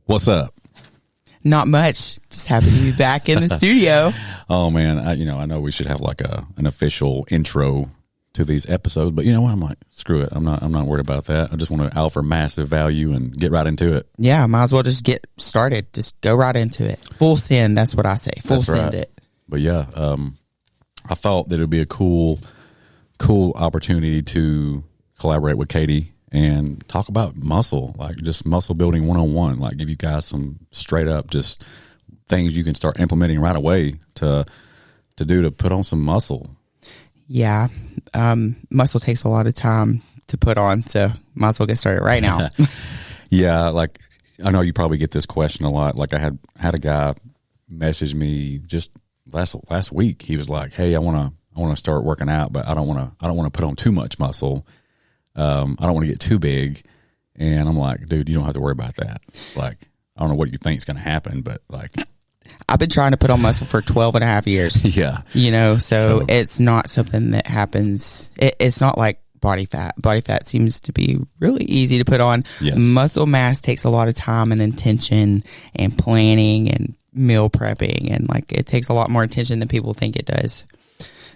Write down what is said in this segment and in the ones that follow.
What's up? Not much. Just happy to be back in the studio. Oh man, I know we should have like an official intro to these episodes, but you know what? I'm like, screw it. I'm not worried about that. I just want to offer massive value and get right into it. Yeah, might as well just get started. Just go right into it. Full send. That's what I say. Full send it. But yeah, I thought that it'd be a cool opportunity to collaborate with Kati and talk about muscle, like just muscle building 101, like give you guys some straight up just things you can start implementing right away to put on some muscle. Yeah. Muscle takes a lot of time to put on, so might as well get started right now. Yeah. Like I know you probably get this question a lot. Like I had a guy message me just last week. He was like, "Hey, I want to start working out, but I don't want to put on too much muscle. I don't want to get too big." And I'm like, dude, you don't have to worry about that. Like, I don't know what you think is going to happen, but like, I've been trying to put on muscle for 12 and a half years. Yeah. So it's not something that happens. It's not like body fat. Body fat seems to be really easy to put on. Yes. Muscle mass takes a lot of time and intention and planning and meal prepping. And like, it takes a lot more attention than people think it does.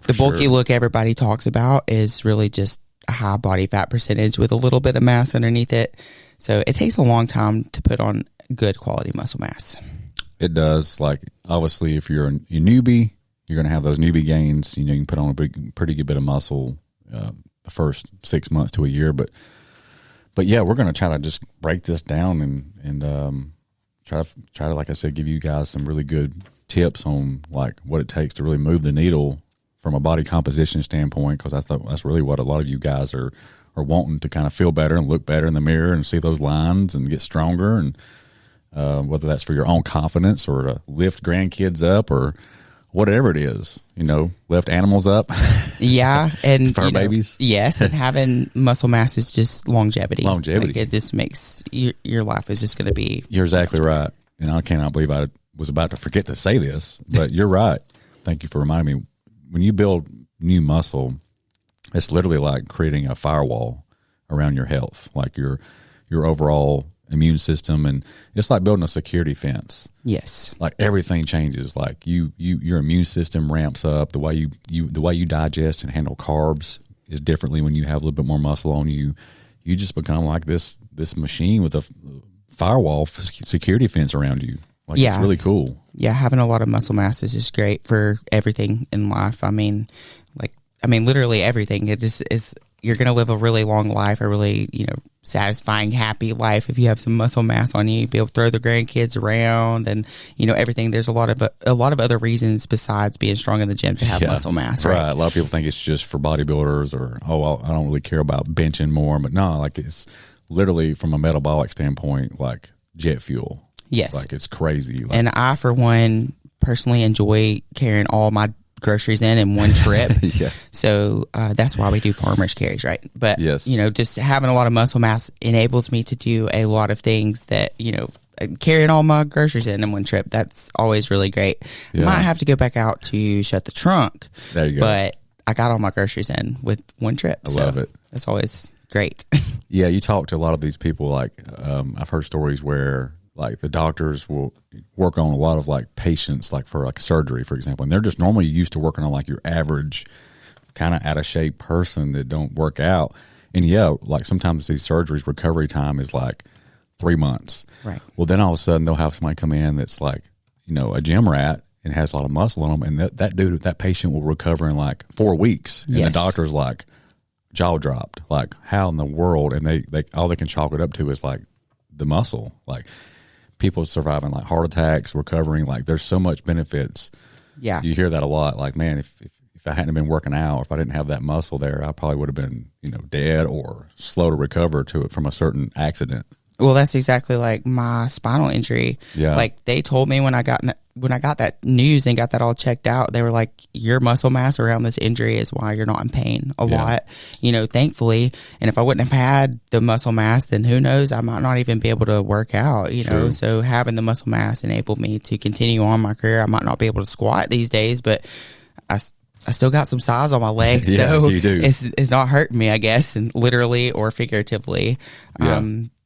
The bulky look everybody talks about is really just a high body fat percentage with a little bit of mass underneath it. So it takes a long time to put on good quality muscle mass. It does. Like, obviously, if you're a newbie, you're going to have those newbie gains. You know, you can put on a pretty good bit of muscle the first 6 months to a year. But yeah, we're going to try to just break this down and try to, like I said, give you guys some really good tips on like what it takes to really move the needle from a body composition standpoint, because that's really what a lot of you guys are wanting, to kind of feel better and look better in the mirror and see those lines and get stronger, and whether that's for your own confidence or to lift grandkids up or whatever it is, lift animals up. Yeah. And fur babies. Yes. And having muscle mass is just longevity. Like, it just makes your life is just going to be. You're exactly right. And I cannot believe I was about to forget to say this, but you're right. Thank you for reminding me. When you build new muscle, it's literally like creating a firewall around your health, like your overall immune system, and it's like building a security fence. Yes. Like everything changes. Like your immune system ramps up. The way you digest and handle carbs is differently when you have a little bit more muscle on you. You just become like this machine with a firewall security fence around you. Like, yeah. It's really cool. Yeah, having a lot of muscle mass is just great for everything in life. I mean, literally everything. It just is. You're going to live a really long life, a really, satisfying, happy life if you have some muscle mass on you. You'll be able to throw the grandkids around and, everything. There's a lot of other reasons besides being strong in the gym to have muscle mass. Right? A lot of people think it's just for bodybuilders or, I don't really care about benching more. But no, like it's literally from a metabolic standpoint, like jet fuel. Yes. Like it's crazy. And I, for one, personally enjoy carrying all my groceries in one trip. Yeah. So that's why we do farmers carries, right? But, yes. Just having a lot of muscle mass enables me to do a lot of things that, carrying all my groceries in one trip, that's always really great. Yeah. Might have to go back out to shut the trunk. There you go. But I got all my groceries in with one trip. I love it. That's always great. Yeah, you talk to a lot of these people. Like I've heard stories where like the doctors will work on a lot of like patients, like for like surgery, for example, and they're just normally used to working on like your average kind of out of shape person that don't work out. And yeah, like sometimes these surgeries recovery time is like 3 months. Right. Well, then all of a sudden they'll have somebody come in that's like, a gym rat and has a lot of muscle on them, and that patient will recover in like 4 weeks. And yes. The doctor's like jaw dropped, like how in the world? And they all they can chalk it up to is like the muscle, like. People surviving like heart attacks, recovering, like there's so much benefits. Yeah. You hear that a lot. Like, man, if I hadn't been working out, if I didn't have that muscle there, I probably would have been, dead or slow to recover from a certain accident. Well, that's exactly like my spinal injury. Yeah. Like they told me when I got that news and got that all checked out, they were like, your muscle mass around this injury is why you're not in pain a lot, thankfully. And if I wouldn't have had the muscle mass, then who knows, I might not even be able to work out, True. So having the muscle mass enabled me to continue on my career. I might not be able to squat these days, but I still got some size on my legs. Yeah, so you do. It's not hurting me, I guess, and literally or figuratively. Yeah.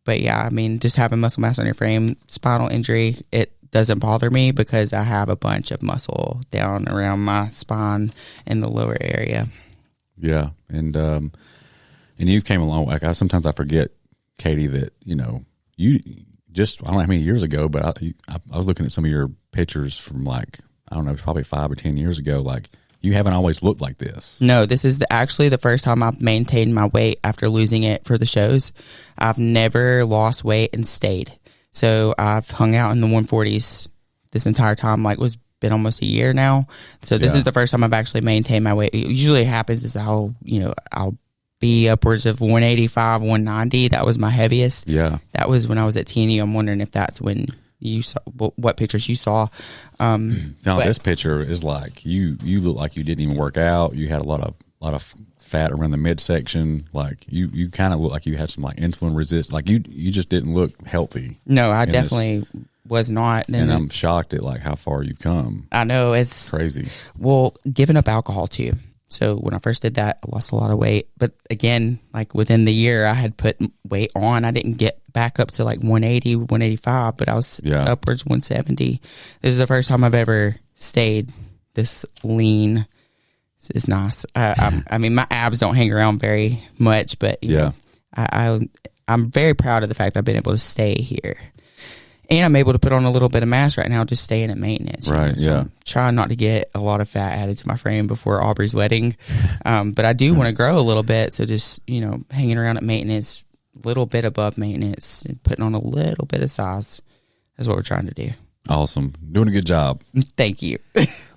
But yeah, I mean, just having muscle mass on your frame, spinal injury, it doesn't bother me because I have a bunch of muscle down around my spine in the lower area. Yeah. And you've came a long way. Sometimes I forget, Katie, that, you just, I don't know how many years ago, but I was looking at some of your pictures from like, I don't know, probably 5 or 10 years ago. Like, you haven't always looked like this. No, this is actually the first time I've maintained my weight after losing it for the shows. I've never lost weight and stayed. So I've hung out in the 140s this entire time, like it's been almost a year now. So this is the first time I've actually maintained my weight. It usually happens is I'll be upwards of 185, 190. That was my heaviest. Yeah. That was when I was at TNU. I'm wondering if that's when you saw what pictures you saw. This picture is like you look like you didn't even work out. You had a lot of fat around the midsection. Like you kind of look like you had some like insulin resist. Like you just didn't look healthy. No, I definitely was not. And I'm shocked at like how far you've come. I know, it's crazy. Well, giving up alcohol too. So when I first did that, I lost a lot of weight. But again, like within the year, I had put weight on. I didn't get back up to like 180, 185, but I was upwards 170. This is the first time I've ever stayed this lean. It's nice. I mean, my abs don't hang around very much, but you know, I'm very proud of the fact that I've been able to stay here. And I'm able to put on a little bit of mass right now, just staying at maintenance. Right, So I'm trying not to get a lot of fat added to my frame before Aubrey's wedding. But I do want to grow a little bit. So just, hanging around at maintenance, a little bit above maintenance, and putting on a little bit of size is what we're trying to do. Awesome. Doing a good job. Thank you.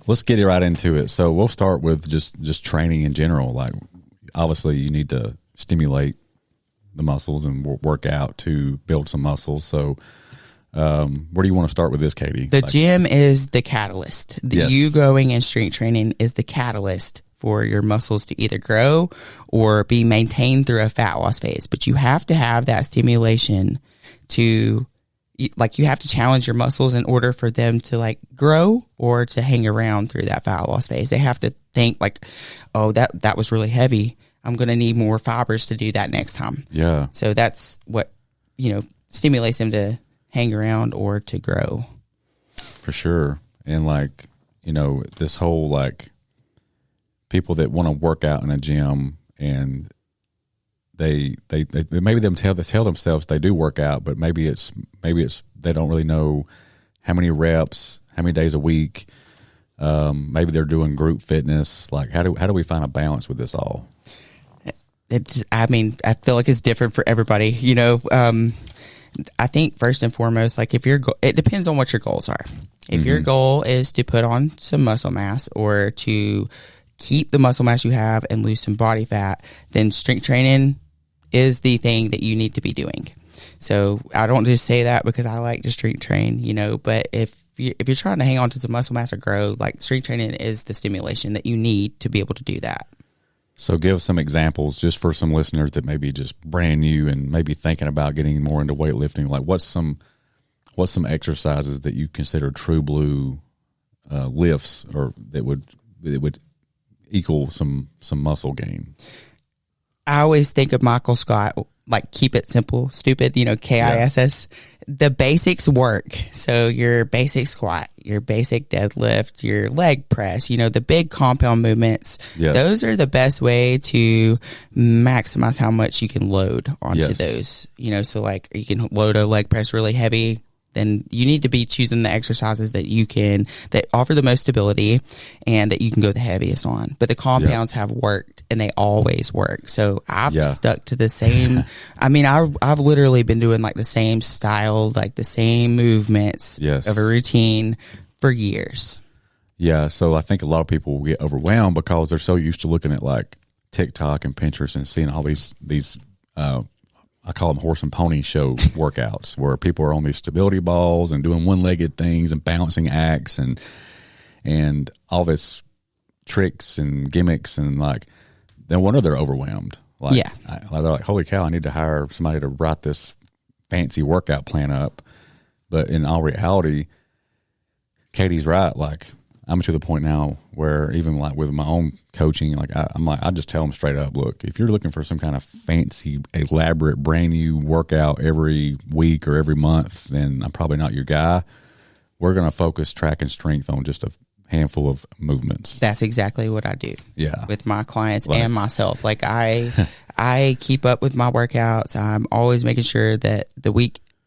Let's get right into it. So we'll start with just training in general. Like, obviously, you need to stimulate the muscles and work out to build some muscles. So where do you want to start with this, Katie? The gym is the catalyst. You going and strength training is the catalyst for your muscles to either grow or be maintained through a fat loss phase. But you have to have that stimulation to, like, you have to challenge your muscles in order for them to like grow or to hang around through that fat loss phase. They have to think like, oh, that was really heavy. I'm going to need more fibers to do that next time. Yeah. So that's what, stimulates them to hang around or to grow. For sure. And like, this whole like people that want to work out in a gym and they maybe tell themselves they do work out, but maybe it's they don't really know how many reps, how many days a week. Maybe they're doing group fitness. Like how do we find a balance with this all? I feel like it's different for everybody, I think first and foremost, like it depends on what your goals are. If your goal is to put on some muscle mass or to keep the muscle mass you have and lose some body fat, then strength training is the thing that you need to be doing. So I don't just say that because I like to strength train, but if you're trying to hang on to some muscle mass or grow, like strength training is the stimulation that you need to be able to do that. So give some examples just for some listeners that may be just brand new and maybe thinking about getting more into weightlifting. Like what's some exercises that you consider true blue lifts or that would equal some muscle gain? I always think of Michael Scott, like keep it simple, stupid, KISS. Yeah. The basics work. So your basic squat, your basic deadlift, your leg press, the big compound movements, those are the best way to maximize how much you can load onto those. So like you can load a leg press really heavy, then you need to be choosing the exercises that offer the most stability and that you can go the heaviest on. But the compounds have worked and they always work. So I've stuck to the same. I've literally been doing like the same style, like the same movements of a routine for years. Yeah. So I think a lot of people get overwhelmed because they're so used to looking at like TikTok and Pinterest and seeing all these I call them horse and pony show workouts where people are on these stability balls and doing one-legged things and balancing acts and all this tricks and gimmicks and like, no wonder they're overwhelmed. Like, they're like, holy cow, I need to hire somebody to write this fancy workout plan up. But in all reality, Katie's right. Like, I'm to the point now where even like with my own coaching, like I just tell them straight up, look, if you're looking for some kind of fancy, elaborate, brand new workout every week or every month, then I'm probably not your guy. We're going to focus track and strength on just a handful of movements. That's exactly what I do. Yeah. With my clients and myself. Like I keep up with my workouts. I'm always making sure that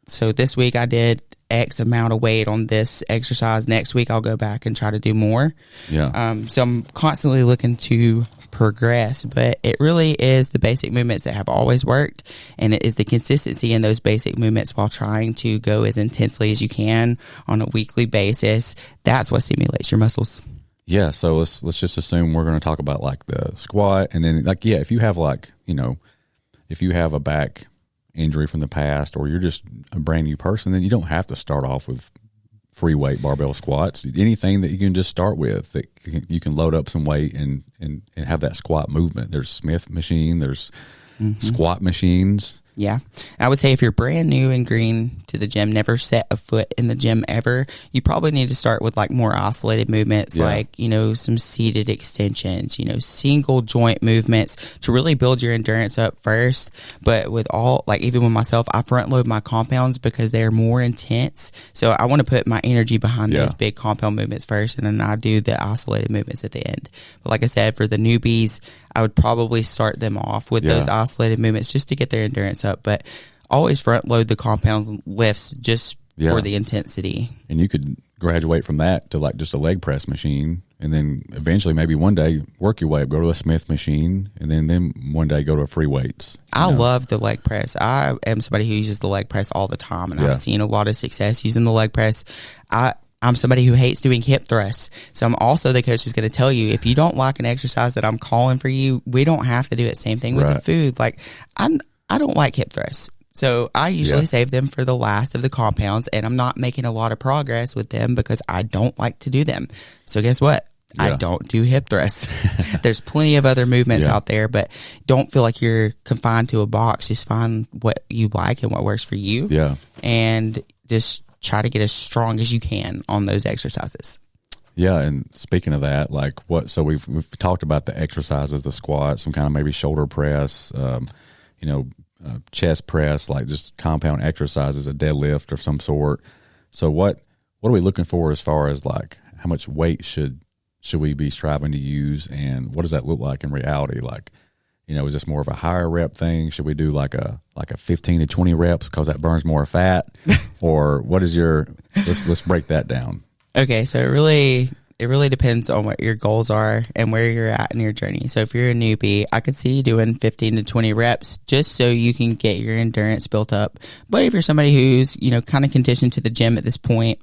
so this week I did X amount of weight on this exercise. Next week I'll go back and try to do more. Yeah. So I'm constantly looking to progress, but it really is the basic movements that have always worked, and it is the consistency in those basic movements while trying to go as intensely as you can on a weekly basis. That's what stimulates your muscles. Yeah, so let's just assume we're going to talk about like the squat, and then like if you have if you have a back injury from the past, or you're just a brand new person, then you don't have to start off with free weight barbell squats. Anything that you can just start with that you can load up some weight and have that squat movement. There's Smith machine, there's squat machines. Yeah. I would say if you're brand new and green to the gym, never set a foot in the gym ever, you probably need to start with like more isolated movements, like, some seated extensions, single joint movements to really build your endurance up first. But with even with myself, I front load my compounds because they're more intense. So I want to put my energy behind those big compound movements first, and then I do the isolated movements at the end. But like I said, for the newbies, I would probably start them off with those isolated movements just to get their endurance up. But always front load the compounds lifts just for the intensity. And you could graduate from that to like just a leg press machine, and then eventually maybe one day work your way up, go to a Smith machine, and then one day go to a free weights. I love the leg press. I am somebody who uses the leg press all the time, and I've seen a lot of success using the leg press. I'm somebody who hates doing hip thrusts. So I'm also the coach who's going to tell you, if you don't like an exercise that I'm calling for you, we don't have to do it. Same thing with the food. Like I don't like hip thrusts. So I usually save them for the last of the compounds, and I'm not making a lot of progress with them because I don't like to do them. So guess what? I don't do hip thrusts. There's plenty of other movements out there, but don't feel like you're confined to a box. Just find what you like and what works for you. Yeah. And just try to get as strong as you can on those exercises. Yeah, and speaking of that, so we've talked about the exercises, the squat, some kind of maybe shoulder press, chest press, like just compound exercises, a deadlift of some sort. So what are we looking for as far as like how much weight should we be striving to use, and what does that look like in reality? Like, is this more of a higher rep thing? Should we do like a 15 to 20 reps because that burns more fat? Or what is let's break that down. Okay, so it really depends on what your goals are and where you're at in your journey. So if you're a newbie, I could see you doing 15 to 20 reps just so you can get your endurance built up. But if you're somebody who's, kind of conditioned to the gym at this point,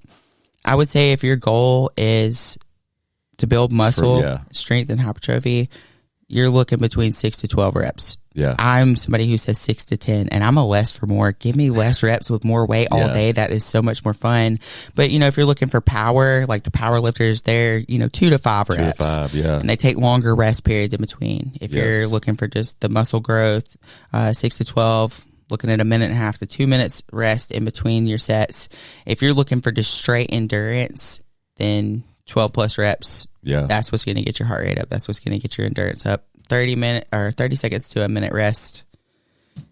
I would say if your goal is to build muscle, strength, and hypertrophy, you're looking between 6 to 12 reps. Yeah. I'm somebody who says 6 to 10, and I'm a less for more. Give me less reps with more weight all day. That is so much more fun. But, if you're looking for power, like the power lifters, they're, 2 to 5 reps. 2 to 5, yeah. And they take longer rest periods in between. If you're looking for just the muscle growth, 6 to 12, looking at 1.5 to 2 minutes rest in between your sets. If you're looking for just straight endurance, then 12 plus reps. Yeah. That's what's going to get your heart rate up. That's what's going to get your endurance up. 30 seconds to a minute rest,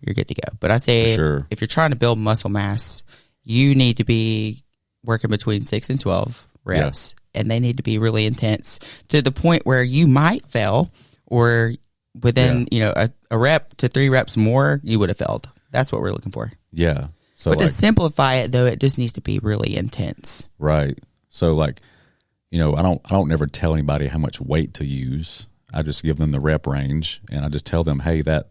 you're good to go. But I'd say if you're trying to build muscle mass, you need to be working between 6 and 12 reps, and they need to be really intense to the point where you might fail, or within a rep to 3 reps more, you would have failed. That's what we're looking for. Yeah. So, but to simplify it, though, it just needs to be really intense. Right. So, I don't never tell anybody how much weight to use. I just give them the rep range, and I just tell them, hey, that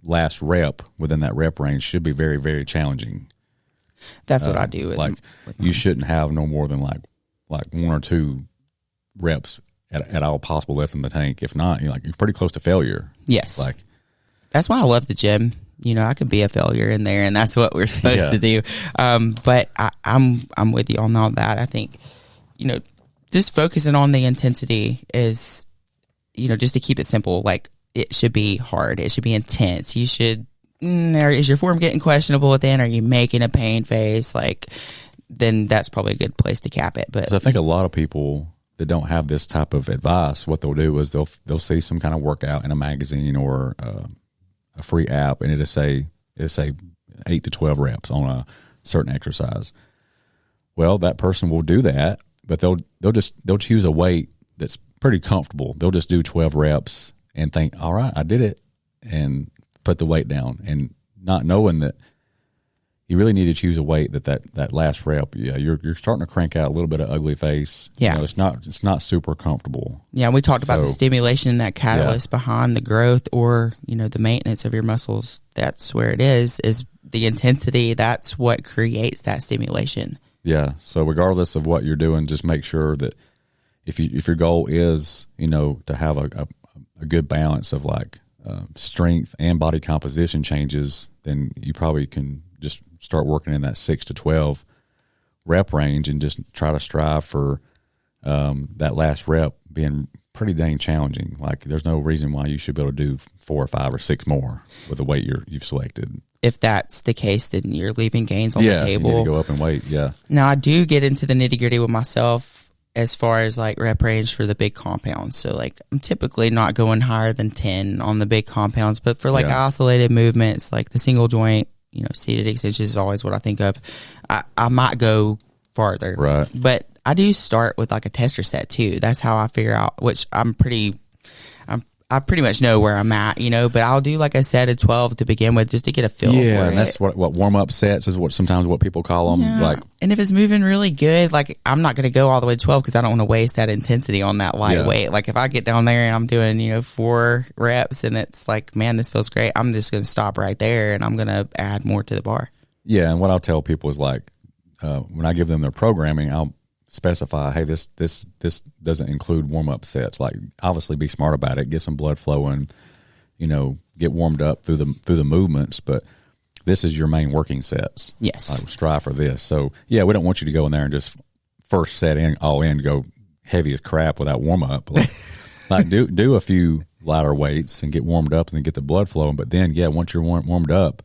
last rep within that rep range should be very, very challenging. That's what I do. You shouldn't have no more than like 1 or 2 reps at all possible left in the tank. If not, you're pretty close to failure. Yes. That's why I love the gym. I could be a failure in there, and that's what we're supposed to do. But I'm with you on all that. I think, just focusing on the intensity is, just to keep it simple, like it should be hard. It should be intense. You should, is your form getting questionable at the end? Are you making a pain face? Then that's probably a good place to cap it. But I think a lot of people, that don't have this type of advice, what they'll do is they'll see some kind of workout in a magazine or a free app, and it'll say 8 to 12 reps on a certain exercise. Well, that person will do that, but they'll choose a weight that's pretty comfortable. They'll just do 12 reps and think, all right, I did it, and put the weight down, and not knowing that you really need to choose a weight that last rep. Yeah, you're starting to crank out a little bit of ugly face. Yeah, it's not super comfortable. Yeah, we talked about the stimulation and that catalyst behind the growth or the maintenance of your muscles. That's where it is the intensity. That's what creates that stimulation. Yeah. So regardless of what you're doing, just make sure that if your goal is to have a good balance of like strength and body composition changes, then you probably can just start working in that 6 to 12 rep range and just try to strive for that last rep being pretty dang challenging. Like there's no reason why you should be able to do 4 or 5 or 6 more with the weight you've selected. If that's the case, then you're leaving gains on the table. You need to go up in weight. Yeah. Now I do get into the nitty gritty with myself as far as like rep range for the big compounds. So like I'm typically not going higher than 10 on the big compounds, but for like isolated movements, like the single joint, seated extensions is always what I think of. I might go farther, but I do start with like a tester set too. That's how I figure out, which I pretty much know where I'm at, but I'll do like a set of 12 to begin with just to get a feel for it. Yeah, and that's what warm-up sets is sometimes what people call them. Yeah. Like, and if it's moving really good, like I'm not going to go all the way to 12 because I don't want to waste that intensity on that lightweight. Like if I get down there and I'm doing, 4 reps and it's like, man, this feels great, I'm just going to stop right there and I'm going to add more to the bar. Yeah, and what I'll tell people is like when I give them their programming, I'll specify, hey, this doesn't include warm-up sets. Like obviously be smart about it, get some blood flowing, get warmed up through the movements, but this is your main working sets. Yes. Like, strive for this. So yeah, we don't want you to go in there and just first set all in go heavy as crap without warm-up. Like do a few lighter weights and get warmed up and then get the blood flowing, but then once you're warmed up,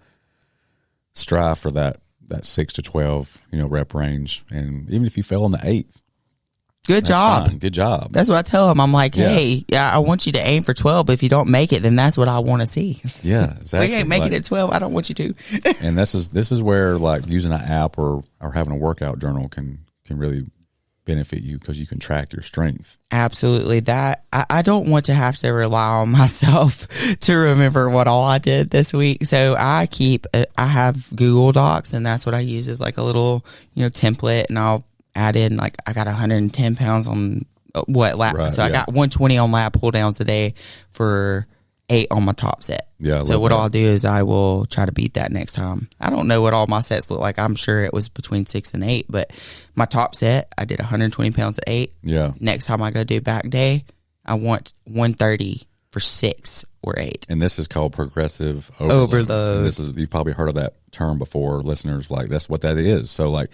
strive for that 6 to 12, rep range. And even if you fell in the 8th, good job. Fine. Good job. That's what I tell them. I'm like, hey, I want you to aim for 12, but if you don't make it, then that's what I want to see. Yeah, exactly. We ain't making it 12. I don't want you to. And this is where like using an app or having a workout journal can really benefit you because you can track your strength. Absolutely. That I don't want to have to rely on myself to remember what all I did this week. So I have Google Docs, and that's what I use as like a little, template, and I'll add in like I got 110 pounds on lat. Right, so I got 120 on lat pull downs today for 8 on my top set. Yeah. So what I'll do is I will try to beat that next time. I don't know what all my sets look like. I'm sure it was between 6 and 8, but my top set, I did 120 pounds at 8. Yeah. Next time I go do back day, I want 130 for 6 or 8. And this is called progressive overload. And this is, you've probably heard of that term before, listeners. Like that's what that is. So like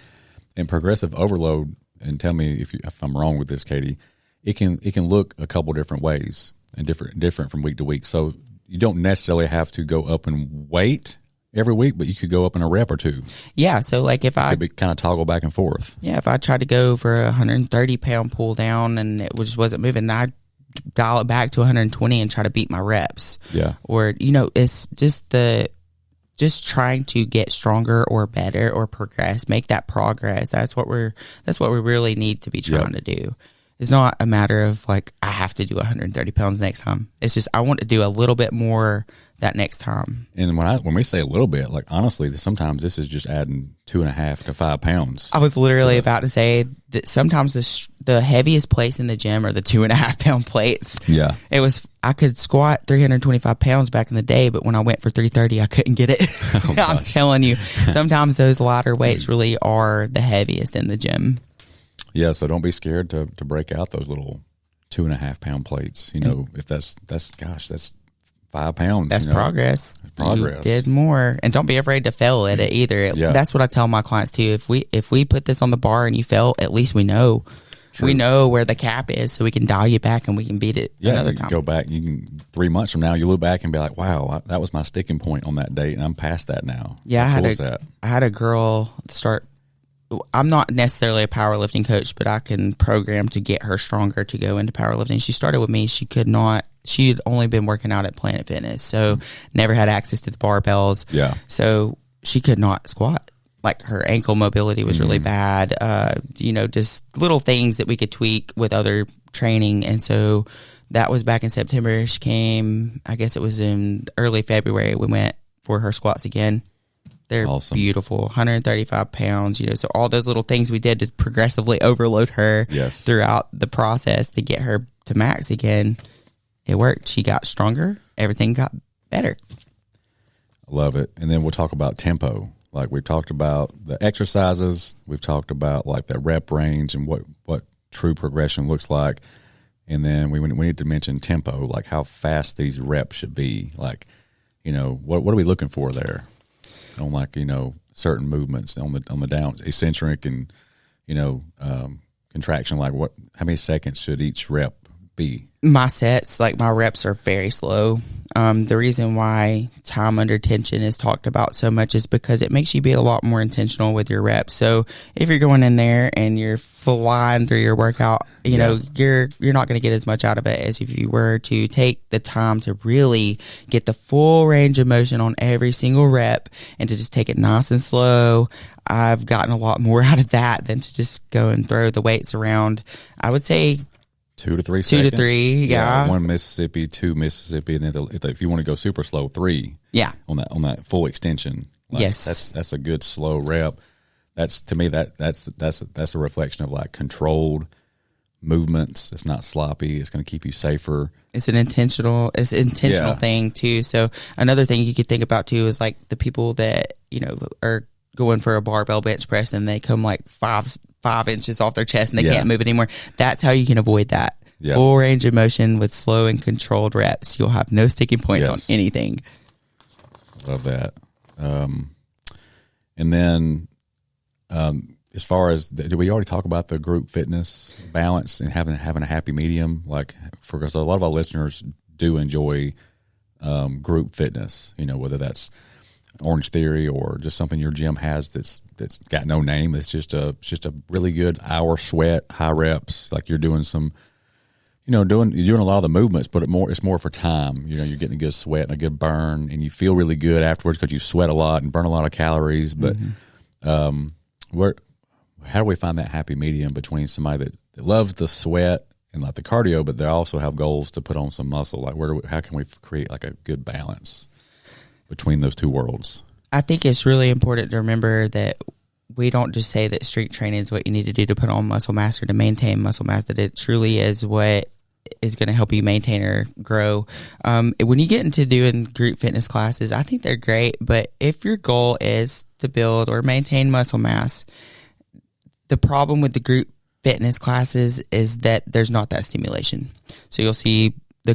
in progressive overload, and tell me if I'm wrong with this, Kati, it can look a couple different ways and different from week to week. So you don't necessarily have to go up in weight every week, but you could go up in a rep or two. Yeah. So like if I could kind of toggle back and forth. Yeah. If I tried to go for a 130 pound pull down and it just wasn't moving, I'd dial it back to 120 and try to beat my reps. Yeah. Or, it's just trying to get stronger or better or progress, make that progress. That's what we really need to be trying to do. It's not a matter of like, I have to do 130 pounds next time. It's just, I want to do a little bit more that next time. And when we say a little bit, like honestly, sometimes this is just adding 2.5 to 5 pounds. I was literally about to say that sometimes the heaviest plates in the gym are the 2.5 pound plates. Yeah. I could squat 325 pounds back in the day, but when I went for 330, I couldn't get it. Oh, I'm telling you, sometimes those lighter weights really are the heaviest in the gym. Yeah, so don't be scared to break out those little 2.5 pound plates. If that's 5 pounds. That's progress. Progress. You did more, and don't be afraid to fail at it either. That's what I tell my clients too. If we put this on the bar and you fail, at least we know. True. We know where the cap is, so we can dial you back and we can beat it another time. Go back. You can 3 months from now, you look back and be like, "Wow, that was my sticking point on that date, and I'm past that now." Yeah, I had a girl start I'm not necessarily a powerlifting coach, but I can program to get her stronger to go into powerlifting. She started with me. She had only been working out at Planet Fitness, so never had access to the barbells. Yeah. So she could not squat. Like her ankle mobility was really bad. Just little things that we could tweak with other training. And so that was back in September. She came, I guess it was in early February. We went for her squats again. They're awesome. Beautiful, 135 pounds, so all those little things we did to progressively overload her throughout the process to get her to max again, it worked. She got stronger. Everything got better. I love it. And then we'll talk about tempo. Like we've talked about the exercises. We've talked about like that rep range and what true progression looks like. And then we need to mention tempo, like how fast these reps should be. Like, what are we looking for there? On certain movements on the down eccentric and contraction, like how many seconds should each rep be? My sets, like my reps, are very slow. The reason why time under tension is talked about so much is because it makes you be a lot more intentional with your reps. So if you're going in there and you're flying through your workout, you're not going to get as much out of it as if you were to take the time to really get the full range of motion on every single rep and to just take it nice and slow. I've gotten a lot more out of that than to just go and throw the weights around. I would say 2 to 3 seconds. 2 to 3, yeah. 1 Mississippi, 2 Mississippi, and then if you want to go super slow, 3. Yeah. On that full extension. Yes. That's a good slow rep. That's, to me, that's a reflection of like controlled movements. It's not sloppy. It's going to keep you safer. It's an intentional thing too. So another thing you could think about too is like the people that are going for a barbell bench press and they come like 5 inches off their chest and they can't move anymore. That's how you can avoid that. Yeah. Full range of motion with slow and controlled reps. You'll have no sticking points on anything. Love that. And then as far as, did we already talk about the group fitness balance and having a happy medium? Like, because a lot of our listeners do enjoy group fitness, whether that's Orange Theory or just something your gym has that's got no name. It's just a really good hour sweat, high reps. Like you're doing some, you're doing a lot of the movements, but it's more for time. You're getting a good sweat and a good burn, and you feel really good afterwards because you sweat a lot and burn a lot of calories. But how do we find that happy medium between somebody that loves the sweat and like the cardio, but they also have goals to put on some muscle? Like how can we create like a good balance between those two worlds? I think it's really important to remember that we don't just say that strength training is what you need to do to put on muscle mass or to maintain muscle mass, that it truly is what is going to help you maintain or grow. When you get into doing group fitness classes, I think they're great, but if your goal is to build or maintain muscle mass, the problem with the group fitness classes is that there's not that stimulation. So you'll see the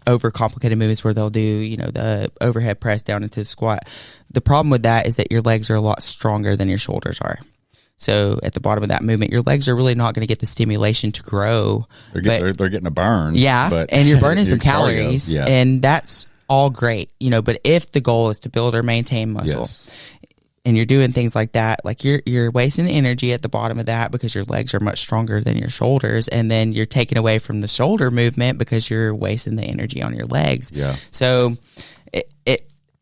overcomplicated movements where they'll do, the overhead press down into the squat. The problem with that is that your legs are a lot stronger than your shoulders are. So at the bottom of that movement, your legs are really not going to get the stimulation to grow. They're getting a burn. Yeah, and you're burning some calories, and that's all great, but if the goal is to build or maintain muscle, and you're doing things like that, like you're wasting energy at the bottom of that because your legs are much stronger than your shoulders, and then you're taking away from the shoulder movement because you're wasting the energy on your legs. Yeah. So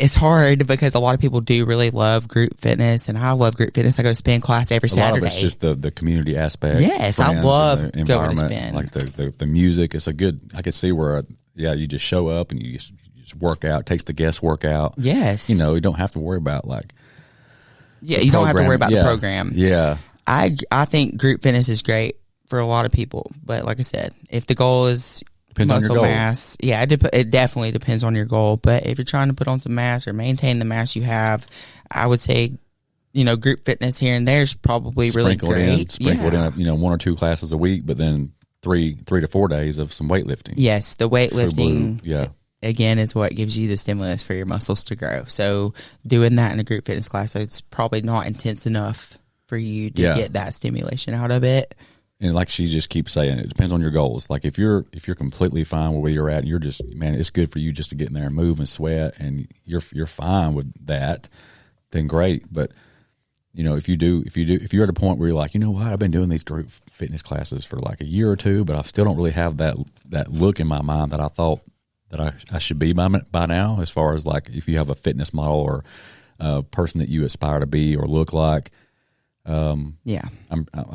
it's hard because a lot of people do really love group fitness, and I love group fitness. I go to spin class every Saturday. A lot of it's just the community aspect. Yes, I love going to spin. Like the music, it's a good, I could see where, you just show up and you just work out, takes the guesswork out. Yes. You don't have to worry about like, you don't have to worry about the program. Yeah. I think group fitness is great for a lot of people, but like I said, if the goal is muscle mass, it definitely depends on your goal. But if you're trying to put on some mass or maintain the mass you have, I would say, group fitness here and there is probably really great. Sprinkled in, 1 or 2 classes a week, but then 3 to 4 days of some weightlifting. Yes, the weightlifting. Yeah. Again, is what gives you the stimulus for your muscles to grow. So doing that in a group fitness class, it's probably not intense enough for you to get that stimulation out of it. And like she just keeps saying, it depends on your goals. Like if you're completely fine with where you're at and you're just, man, it's good for you just to get in there and move and sweat and you're fine with that, then great. But if you're at a point where you're like, you know what, I've been doing these group fitness classes for like a year or two, but I still don't really have that look in my mind that I thought that I should be by now, as far as like if you have a fitness model or a person that you aspire to be or look like. I'm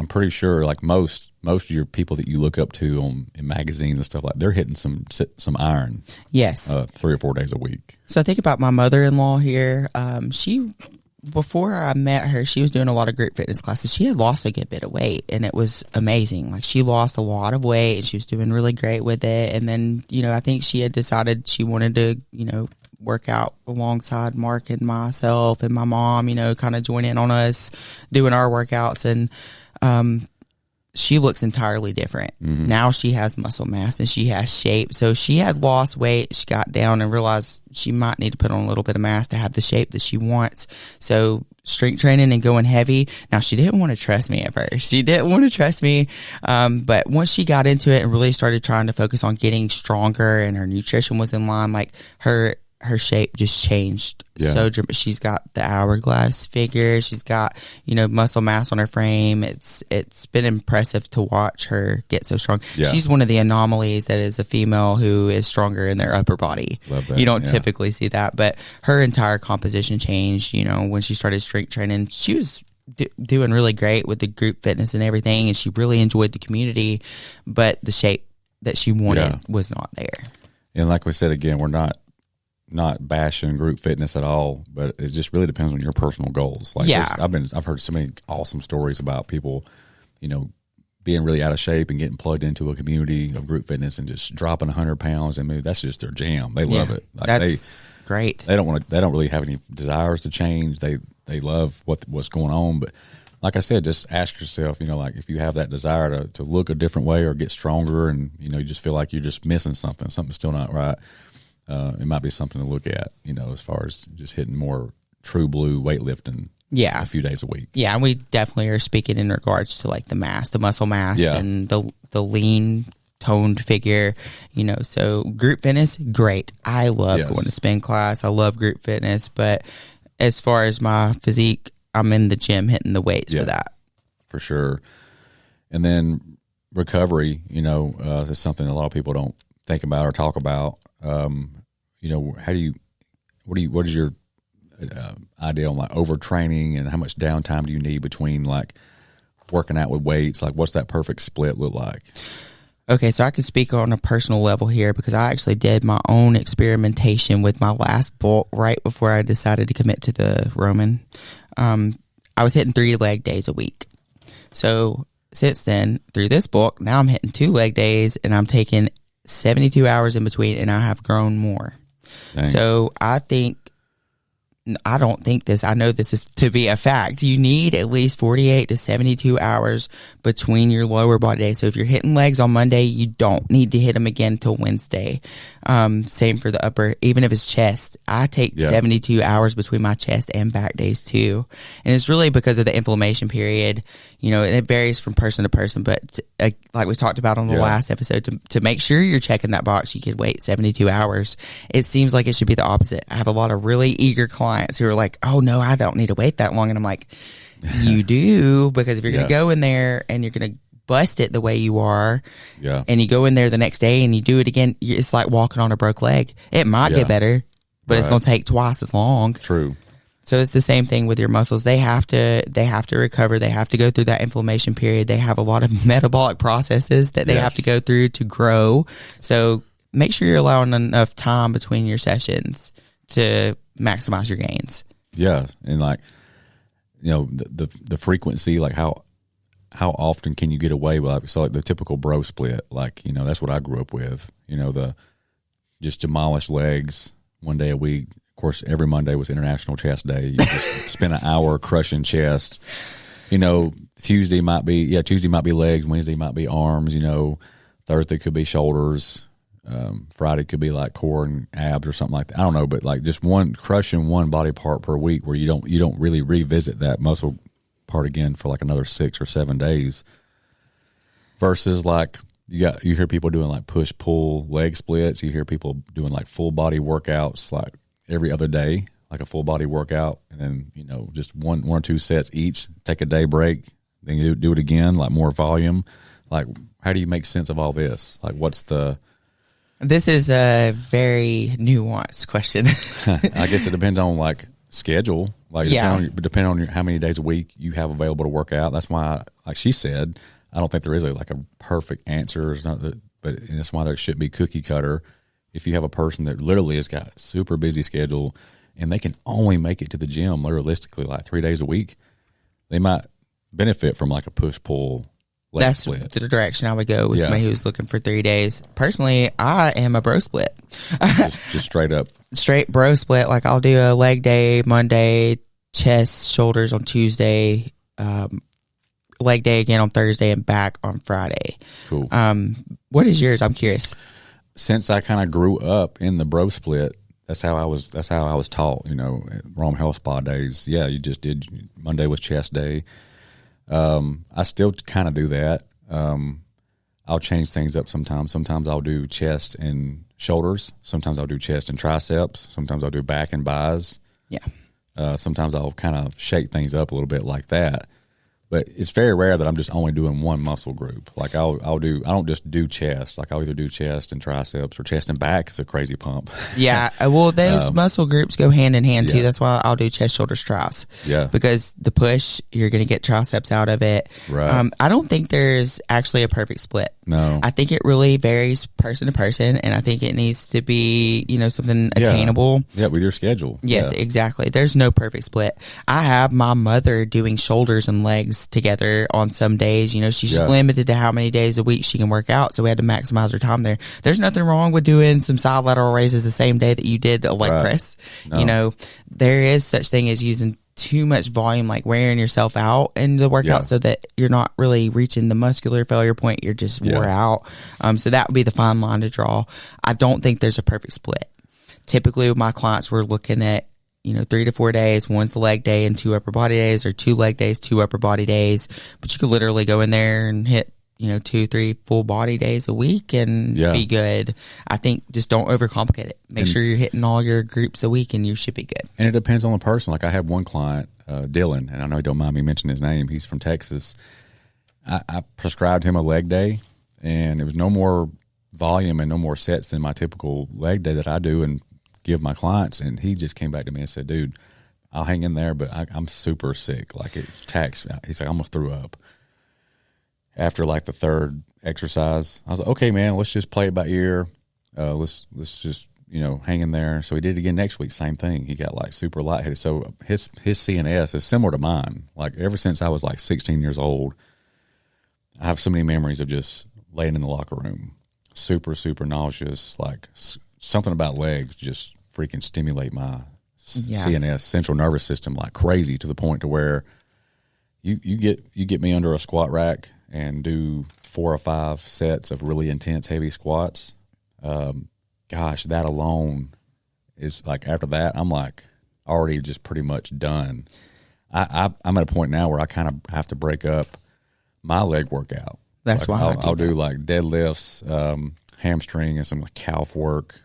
pretty sure like most of your people that you look up to in magazines and stuff, like they're hitting some iron. Yes. 3 or 4 days a week. So I think about my mother-in-law here. Before I met her, she was doing a lot of group fitness classes. She had lost a good bit of weight, and it was amazing. Like, she lost a lot of weight, and she was doing really great with it. And then, I think she had decided she wanted to, work out alongside Mark and myself and my mom, kind of join in on us doing our workouts. And she looks entirely different. Mm-hmm. Now she has muscle mass and she has shape. So she had lost weight. She got down and realized she might need to put on a little bit of mass to have the shape that she wants. So strength training and going heavy. Now, she didn't want to trust me at first. She didn't want to trust me. But once she got into it and really started trying to focus on getting stronger and her nutrition was in line, like her shape just changed. So she's got the hourglass figure. She's got, muscle mass on her frame. It's been impressive to watch her get so strong. Yeah. She's one of the anomalies that is a female who is stronger in their upper body. Love that. You don't typically see that, but her entire composition changed, when she started strength training. She was doing really great with the group fitness and everything, and she really enjoyed the community, but the shape that she wanted was not there. And like we said, again, we're not bashing group fitness at all, but it just really depends on your personal goals. Like, I've heard so many awesome stories about people, being really out of shape and getting plugged into a community of group fitness and just dropping 100 pounds. I mean, that's just their jam. They love it. Like, that's great. They don't really have any desires to change. They love what's going on. But like I said, just ask yourself, like if you have that desire to look a different way or get stronger, and you just feel like you're just missing something's still not right. It might be something to look at, as far as just hitting more true blue weightlifting a few days a week. Yeah, and we definitely are speaking in regards to like the muscle mass and the lean toned figure, so group fitness, great. I love going to spin class. I love group fitness, but as far as my physique, I'm in the gym hitting the weights for that. For sure. And then recovery, is something a lot of people don't think about or talk about. What is your idea on like overtraining, and how much downtime do you need between like working out with weights? Like, what's that perfect split look like? Okay, so I can speak on a personal level here because I actually did my own experimentation with my last bulk right before I decided to commit to the Roman. I was hitting 3 leg days a week. So since then, through this bulk, now I'm hitting 2 leg days, and I'm taking 72 hours in between, and I have grown more. Dang. So I know this is to be a fact. You need at least 48 to 72 hours between your lower body days. So if you're hitting legs on Monday, you don't need to hit them again until Wednesday. Same for the upper, even if it's chest. I take 72 hours between my chest and back days too. And it's really because of the inflammation period. It varies from person to person, but like we talked about on the last episode, to make sure you're checking that box, you could wait 72 hours. It seems like it should be the opposite. I have a lot of really eager clients who are like, oh no, I don't need to wait that long. And I'm like, you do, because if you're going to go in there and you're going to bust it the way you are, and you go in there the next day and you do it again, it's like walking on a broke leg. It might get better, but it's going to take twice as long. True. So it's the same thing with your muscles. They have to recover. They have to go through that inflammation period. They have a lot of metabolic processes that they have to go through to grow. So make sure you're allowing enough time between your sessions to maximize your gains. Yeah, and like, the frequency, like how often can you get away with, so like the typical bro split, like, that's what I grew up with, the just demolish legs one day a week. Of course, every Monday was International Chest Day. You just spend an hour crushing chest. Tuesday might be legs. Wednesday might be arms. Thursday could be shoulders. Friday could be like core and abs or something like that. I don't know, but like just crushing one body part per week, where you don't really revisit that muscle part again for like another 6 or 7 days. Versus like you hear people doing like push pull leg splits. You hear people doing like full body workouts like every other day. like a full body workout, and then, you know, just one or two sets each, take a day break, then you do it again, like more volume. Like, how do you make sense of all this? Like, This is a very nuanced question. I guess it depends on like schedule. Like, depending on how many days a week you have available to work out. That's why, like she said, I don't think there is a perfect answer. It's not but that's why there should be cookie cutter. If you have a person that literally has got a super busy schedule and they can only make it to the gym realistically like 3 days a week, they might benefit from like a push-pull leg That's split. the direction I would go with somebody who's looking for 3 days. Personally, I am a bro split. just straight up. Straight bro split. Like, I'll do a leg day Monday, chest, shoulders on Tuesday, leg day again on Thursday, and back on Friday. Cool. What is yours? I'm curious. Since I kind of grew up in the bro split, that's how I was taught, you know, at Rome Health Spa days. Yeah, you just did, Monday was chest day. I still kind of do that. I'll change things up sometimes. Sometimes I'll do chest and shoulders. Sometimes I'll do chest and triceps. Sometimes I'll do back and bis. Yeah. Sometimes I'll kind of shake things up a little bit like that. But it's very rare that I'm just only doing one muscle group. Like I don't just do chest. Like I'll either do chest and triceps, or chest and back is a crazy pump. Yeah. Well, those muscle groups go hand in hand too. That's why I'll do chest, shoulders, triceps. Yeah. Because the push, you're going to get triceps out of it. Right. I don't think there's actually a perfect split. No. I think it really varies person to person, and I think it needs to be, you know, something attainable. Yeah, with your schedule. Yes, exactly. There's no perfect split. I have my mother doing shoulders and legs together on some days. You know, she's just limited to how many days a week she can work out, so we had to maximize her time there. There's nothing wrong with doing some side lateral raises the same day that you did a leg press. No. You know, there is such thing as using too much volume, like wearing yourself out in the workout, so that you're not really reaching the muscular failure point. You're just wore out. So that would be the fine line to draw. I don't think there's a perfect split. Typically with my clients, we're looking at, you know, 3 to 4 days. One's a leg day and 2 upper body days, or 2 leg days, 2 upper body days. But you could literally go in there and hit, you know, 2, 3 full body days a week and be good. I think just don't overcomplicate it. Make sure you're hitting all your groups a week and you should be good. And it depends on the person. Like I have one client, Dylan, and I know you don't mind me mentioning his name. He's from Texas. I prescribed him a leg day, and there was no more volume and no more sets than my typical leg day that I do and give my clients. And he just came back to me and said, dude, I'll hang in there, but I'm super sick. Like it taxed me. He's like, I almost threw up. After like the third exercise, I was like, okay, man, let's just play it by ear. Let's just, you know, hang in there. So he did it again next week. Same thing. He got like super lightheaded. So his CNS is similar to mine. Like ever since I was like 16 years old, I have so many memories of just laying in the locker room, super, super nauseous. Like something about legs just freaking stimulate my CNS, central nervous system, like crazy, to the point to where you get me under a squat rack and do 4 or 5 sets of really intense, heavy squats. Gosh, that alone is like, after that, I'm like already just pretty much done. I'm at a point now where I kind of have to break up my leg workout. That's like why I'll do like deadlifts, hamstring, and some like calf work,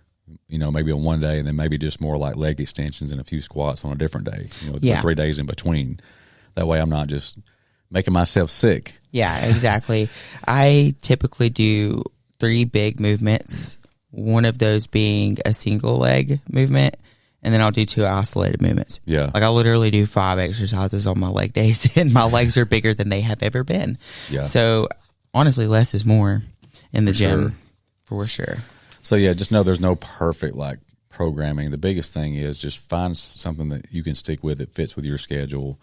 you know, maybe on one day, and then maybe just more like leg extensions and a few squats on a different day, you know, the 3 days in between. That way I'm not just making myself sick. Yeah, exactly. I typically do 3 big movements, one of those being a single leg movement, and then I'll do 2 isolated movements. Yeah. Like I literally do 5 exercises on my leg days, and my legs are bigger than they have ever been. Yeah. So honestly, less is more in the gym, for sure. So yeah, just know there's no perfect like programming. The biggest thing is just find something that you can stick with that fits with your schedule.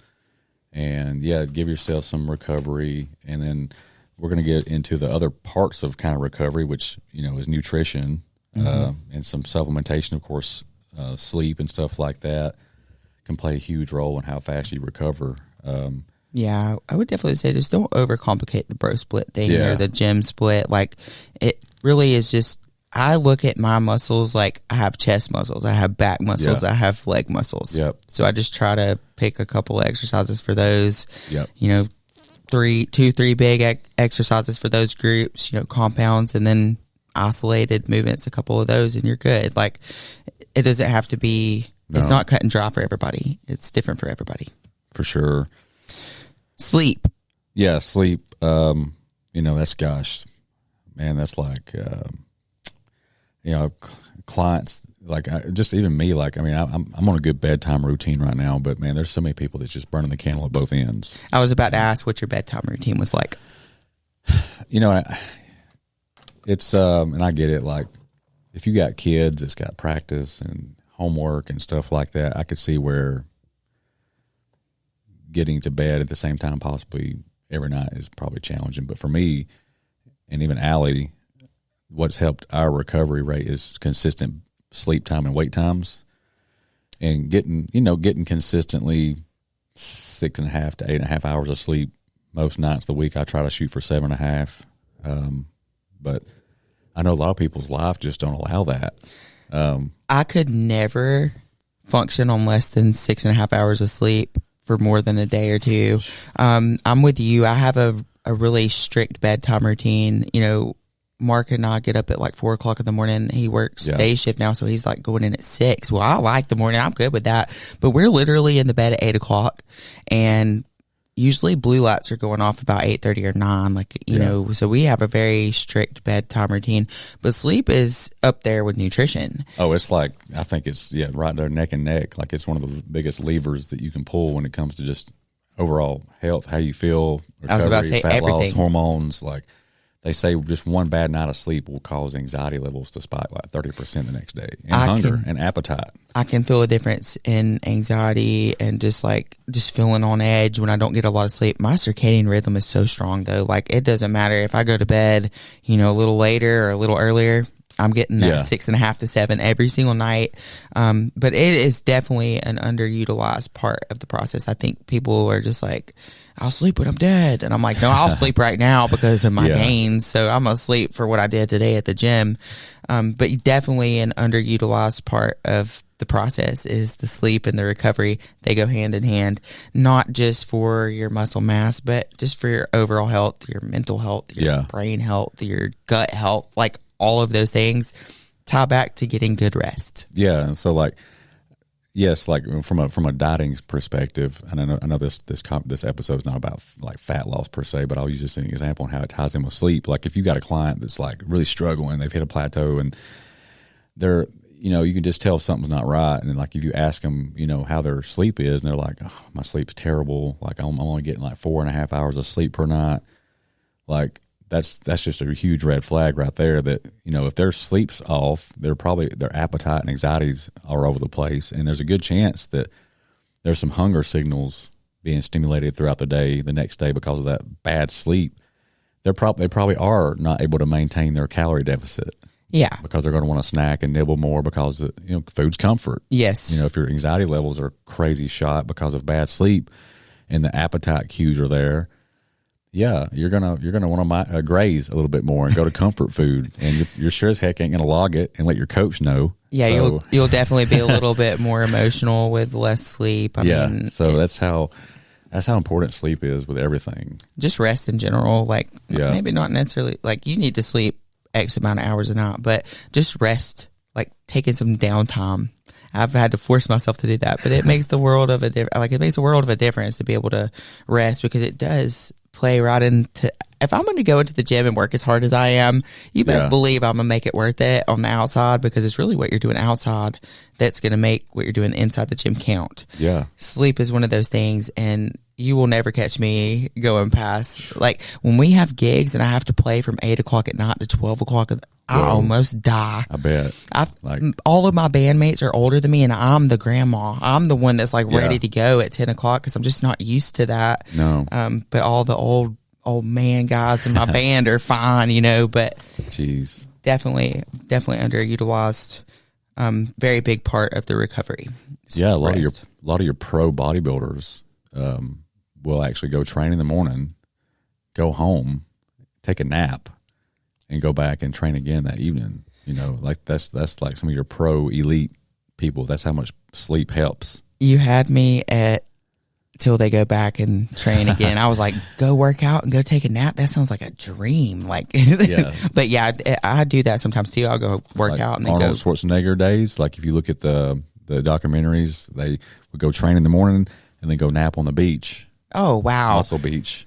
And give yourself some recovery, and then we're going to get into the other parts of kind of recovery, which, you know, is nutrition, and some supplementation, of course. Sleep and stuff like that can play a huge role in how fast you recover. Yeah, I would definitely say just don't overcomplicate the bro split thing or the gym split. Like, it really is just, I look at my muscles like I have chest muscles, I have back muscles, I have leg muscles. Yep. So I just try to pick a couple of exercises for those. Yep. You know, 3 big exercises for those groups, you know, compounds, and then isolated movements, a couple of those, and you're good. Like, it doesn't have to be No. It's not cut and dry for everybody. It's different for everybody. For sure. Sleep. Yeah, sleep. That's that's like, clients, like just even me, like, I'm on a good bedtime routine right now, but man, there's so many people that's just burning the candle at both ends. I was about to ask what your bedtime routine was like. It's, and I get it. Like if you got kids, it's got practice and homework and stuff like that. I could see where getting to bed at the same time possibly every night is probably challenging. But for me, and even Allie, what's helped our recovery rate is consistent sleep time and wake times, and getting consistently 6.5 to 8.5 hours of sleep most nights of the week. I try to shoot for 7.5. But I know a lot of people's life just don't allow that. I could never function on less than 6.5 hours of sleep for more than a day or two. I'm with you. I have a really strict bedtime routine. Mark and I get up at like 4 o'clock in the morning. He works day shift now, so he's like going in at 6. Well, I like the morning. I'm good with that. But we're literally in the bed at 8 o'clock, and usually blue lights are going off about 8:30 or 9. Like, you know, so we have a very strict bedtime routine. But sleep is up there with nutrition. Oh, it's like, I think it's, right there neck and neck. Like it's one of the biggest levers that you can pull when it comes to just overall health, how you feel, recovery, I was about to say fat everything. loss, hormones. Like they say just one bad night of sleep will cause anxiety levels to spike like 30% the next day, and hunger and appetite. I can feel a difference in anxiety and just feeling on edge when I don't get a lot of sleep. My circadian rhythm is so strong though. Like it doesn't matter if I go to bed, a little later or a little earlier, I'm getting that 6.5 to 7 every single night. But it is definitely an underutilized part of the process. I think people are just like, I'll sleep when I'm dead. And I'm like, no, I'll sleep right now because of my gains. So I'm going to sleep for what I did today at the gym. But definitely an underutilized part of the process is the sleep and the recovery. They go hand in hand, not just for your muscle mass, but just for your overall health, your mental health, your brain health, your gut health, like all of those things tie back to getting good rest. Yeah. And so like, yes, like from a dieting perspective, and I know this episode is not about like fat loss per se, but I'll use this as an example on how it ties in with sleep. Like if you got a client that's like really struggling, they've hit a plateau, and they're, you can just tell something's not right. And then like if you ask them, how their sleep is, and they're like, oh, my sleep's terrible. Like I'm only getting like 4.5 hours of sleep per night. Like that's just a huge red flag right there that, if their sleep's off, their appetite and anxieties are over the place. And there's a good chance that there's some hunger signals being stimulated throughout the day, the next day, because of that bad sleep. They probably are not able to maintain their calorie deficit. Yeah. Because they're going to want to snack and nibble more because, food's comfort. Yes. If your anxiety levels are crazy shot because of bad sleep and the appetite cues are there, you're gonna want to graze a little bit more and go to comfort food, and you're sure as heck ain't gonna log it and let your coach know. Yeah, so, you'll definitely be a little bit more emotional with less sleep. I mean, that's how important sleep is with everything. Just rest in general, like maybe not necessarily like you need to sleep X amount of hours a night, but just rest, like taking some downtime. I've had to force myself to do that, but it makes the world of a difference to be able to rest, because it does play right into, if I'm going to go into the gym and work as hard as I am, you best believe I'm going to make it worth it on the outside, because it's really what you're doing outside that's going to make what you're doing inside the gym count. Yeah. Sleep is one of those things, and you will never catch me going past, like when we have gigs and I have to play from 8 o'clock at night to 12 o'clock, I almost die. I bet. All of my bandmates are older than me, and I'm the grandma. I'm the one that's like ready to go at 10 o'clock because I'm just not used to that. No. But all the old man guys in my band are fine, but jeez, definitely underutilized. Very big part of the recovery. Yeah, a lot of your pro bodybuilders will actually go train in the morning, go home, take a nap, and go back and train again that evening. Like that's like some of your pro elite people. That's how much sleep helps. You had me at till they go back and train again. I was like, go work out and go take a nap. That sounds like a dream. Like, but I do that sometimes too. I'll go work out and then Arnold Schwarzenegger days. Like if you look at the the documentaries, they would go train in the morning and then go nap on the beach. Oh, wow. Muscle Beach.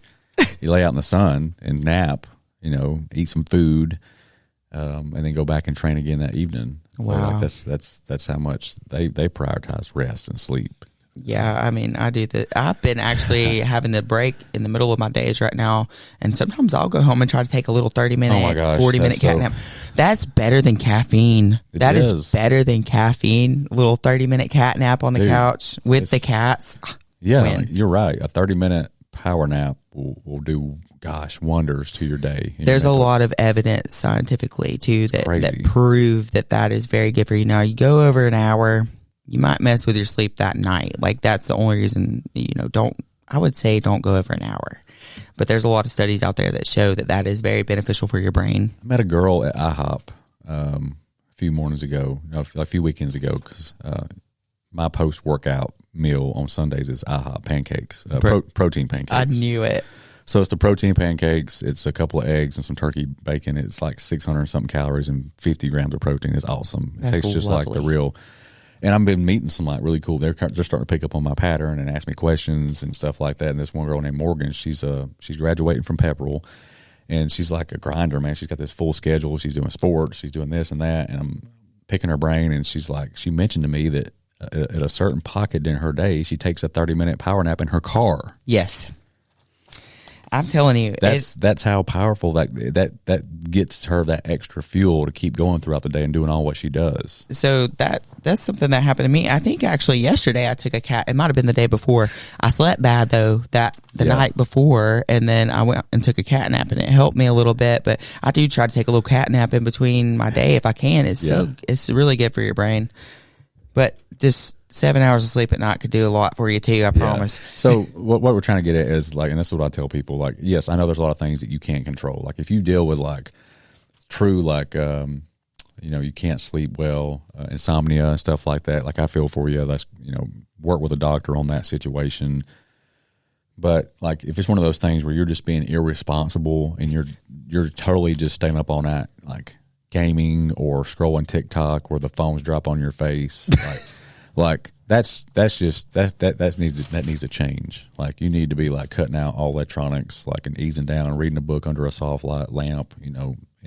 You lay out in the sun and nap, eat some food, and then go back and train again that evening. So Wow. like that's how much they prioritize rest and sleep. Yeah, I mean, I do that. I've been actually having the break in the middle of my days right now, and sometimes I'll go home and try to take a little 30-minute, Oh my gosh, 40-minute cat nap. That's better than caffeine. That is better than caffeine. A little 30-minute cat nap on the couch with the cats. Yeah, Win. you're right. A 30-minute power nap will do, wonders to your day. There's a lot of evidence scientifically, too, that prove that is very good for you. Now, you go over an hour, you might mess with your sleep that night. Like, that's the only reason, I would say don't go over an hour. But there's a lot of studies out there that show that is very beneficial for your brain. I met a girl at IHOP a few weekends ago, because my post-workout meal on Sundays is IHOP pancakes, protein pancakes. I knew it. So it's the protein pancakes. It's a couple of eggs and some turkey bacon. It's like 600 something calories and 50 grams of protein. It's awesome. It tastes just like the real. And I've been meeting some like really cool. They're starting to pick up on my pattern and ask me questions and stuff like that. And this one girl named Morgan, she's graduating from Pepperell, and she's like a grinder, man. She's got this full schedule. She's doing sports. She's doing this and that. And I'm picking her brain, and she mentioned to me that at a certain pocket in her day, she takes a 30-minute power nap in her car. Yes. I'm telling you, that's how powerful that gets her that extra fuel to keep going throughout the day and doing all what she does. So that's something that happened to me. I think actually yesterday I took a cat. It might have been the day before. I slept bad though the night before, and then I went and took a cat nap, and it helped me a little bit. But I do try to take a little cat nap in between my day if I can. It's really good for your brain. But just 7 hours of sleep at night could do a lot for you too, I promise. So what we're trying to get at is like, and this is what I tell people, like, yes, I know there's a lot of things that you can't control. Like if you deal with like true, like, you can't sleep well, insomnia and stuff like that. Like I feel for you. That's, work with a doctor on that situation. But like, if it's one of those things where you're just being irresponsible and you're totally just staying up all night, like gaming or scrolling TikTok where the phones drop on your face, like that needs to change. Like you need to be like cutting out all electronics, like and easing down and reading a book under a soft light lamp.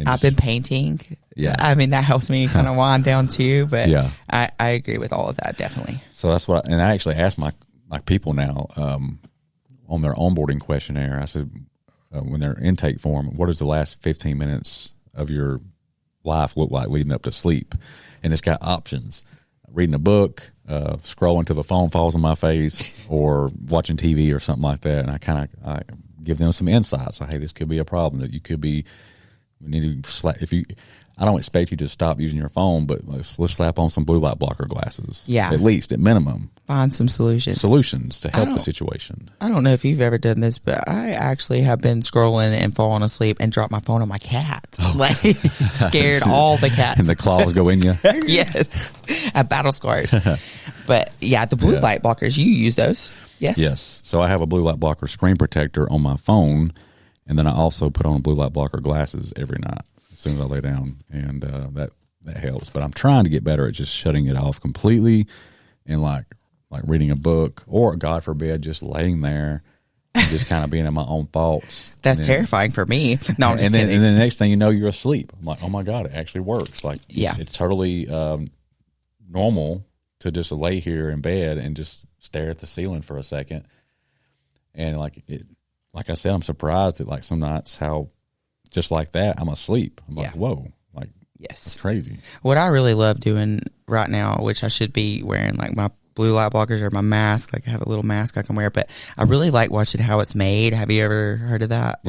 I've been painting. Yeah, I mean that helps me kind of wind down too. But yeah, I agree with all of that definitely. So that's what, and I actually ask my people now on their onboarding questionnaire. I said when their intake form, what does the last 15 minutes of your life look like leading up to sleep? And it's got options: reading a book, scrolling till the phone falls on my face, or watching TV or something like that. And I give them some insights. So, hey, this could be a problem that you could be. We need to I don't expect you to stop using your phone, but let's slap on some blue light blocker glasses. Yeah, at least at minimum, find some solutions to help the situation. I don't know if you've ever done this, but I actually have been scrolling and falling asleep and dropped my phone on my cat. Like scared all the cats, and the claws go in you. Yes, I have battle scars. But yeah, the blue light blockers, you use those? Yes. So I have a blue light blocker screen protector on my phone, and then I also put on blue light blocker glasses every night as soon as I lay down, and that helps. But I'm trying to get better at just shutting it off completely, and like reading a book, or God forbid, just laying there and just kind of being in my own thoughts. That's terrifying for me. No, I'm just kidding. And then the next thing you know, you're asleep. I'm like, oh my God, it actually works. Like, it's totally normal to just lay here in bed and just stare at the ceiling for a second. And like I said, I'm surprised at like some nights how just like that I'm asleep. I'm like, whoa, like, yes, it's crazy. What I really love doing right now, which I should be wearing like my blue light blockers or my mask, like I have a little mask I can wear, but I really like watching How It's Made. Have you ever heard of that?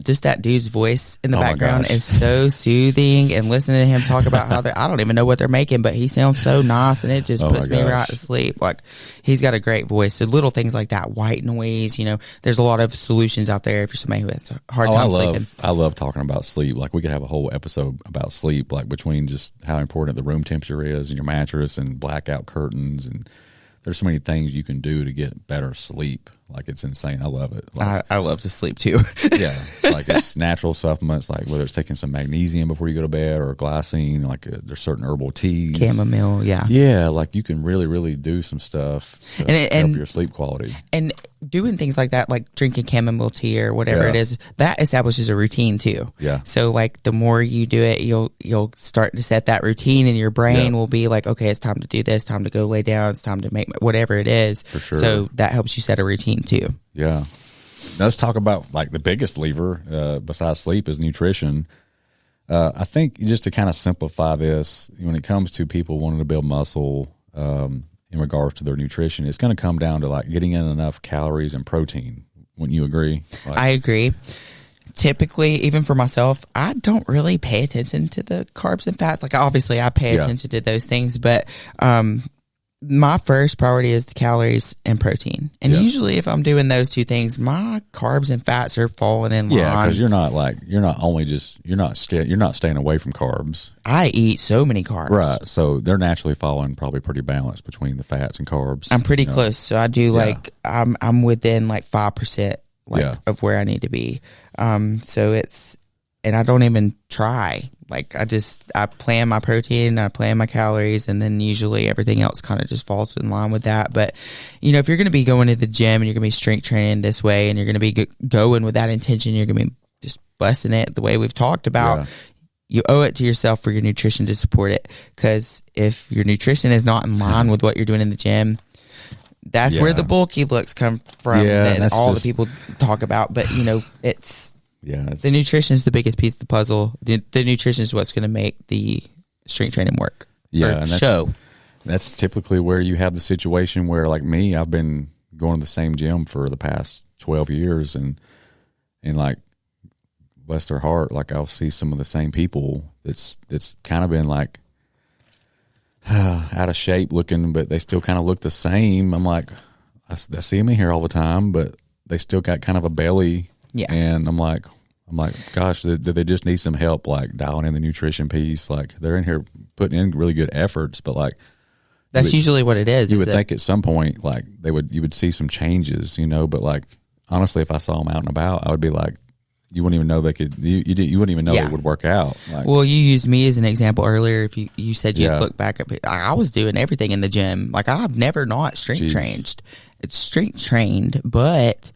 Just that dude's voice in the background is so soothing, and listening to him talk about how I don't even know what they're making, but he sounds so nice, and it just puts me right to sleep. Like he's got a great voice. So little things like that, white noise, there's a lot of solutions out there if you're somebody who has a hard time sleeping. I love talking about sleep. Like we could have a whole episode about sleep, like between just how important the room temperature is and your mattress and blackout curtains. And there's so many things you can do to get better sleep. Like it's insane. I love it. Like, I love to sleep too. yeah, like it's natural supplements, like whether it's taking some magnesium before you go to bed or glycine, like there's certain herbal teas, chamomile. Yeah, like you can really do some stuff to help your sleep quality. And doing things like that, like drinking chamomile tea or whatever it is, that establishes a routine too. Yeah. So like the more you do it, you'll start to set that routine, and your brain will be like, okay, it's time to do this, time to go lay down, it's time to make whatever it is. For sure. So that helps you set a routine too. Yeah. Now let's talk about like the biggest lever besides sleep is nutrition. I think just to kind of simplify this, when it comes to people wanting to build muscle, in regards to their nutrition, it's going to come down to like getting in enough calories and protein. Wouldn't you agree? Like, I agree. Typically, even for myself, I don't really pay attention to the carbs and fats. Like obviously I pay attention to those things, but my first priority is the calories and protein. And usually if I'm doing those two things, my carbs and fats are falling in line. Yeah, because you're not staying away from carbs. I eat so many carbs. Right. So they're naturally falling probably pretty balanced between the fats and carbs. I'm pretty close. So I do like I'm within like 5% of where I need to be. So it's, and I don't even try. Like I plan my protein, I plan my calories, and then usually everything else kind of just falls in line with that. But, you know, if you're going to be going to the gym and you're going to be strength training this way and you're going to be going with that intention, you're going to be just busting it the way we've talked about, you owe it to yourself for your nutrition to support it. Because if your nutrition is not in line with what you're doing in the gym, that's where the bulky looks come from that all the people talk about. But, you know, it's the nutrition is the biggest piece of the puzzle. The nutrition is what's going to make the strength training work. Yeah, and that's typically where you have the situation where, like me, I've been going to the same gym for the past 12 years, and like, bless their heart, like I'll see some of the same people that's kind of been like out of shape looking, but they still kind of look the same. I'm like, I see them in here all the time, but they still got kind of a belly. Yeah. And I'm like, gosh, did they just need some help, like dialing in the nutrition piece? Like they're in here putting in really good efforts, but like that's usually what it is. You would think at some point, like you would see some changes, you know, but like honestly, if I saw them out and about, I would be like, you wouldn't even know they could. You wouldn't even know it would work out. Like, well, you used me as an example earlier. If you said you'd look back at, I was doing everything in the gym. Like I've never not strength trained. It's strength trained, but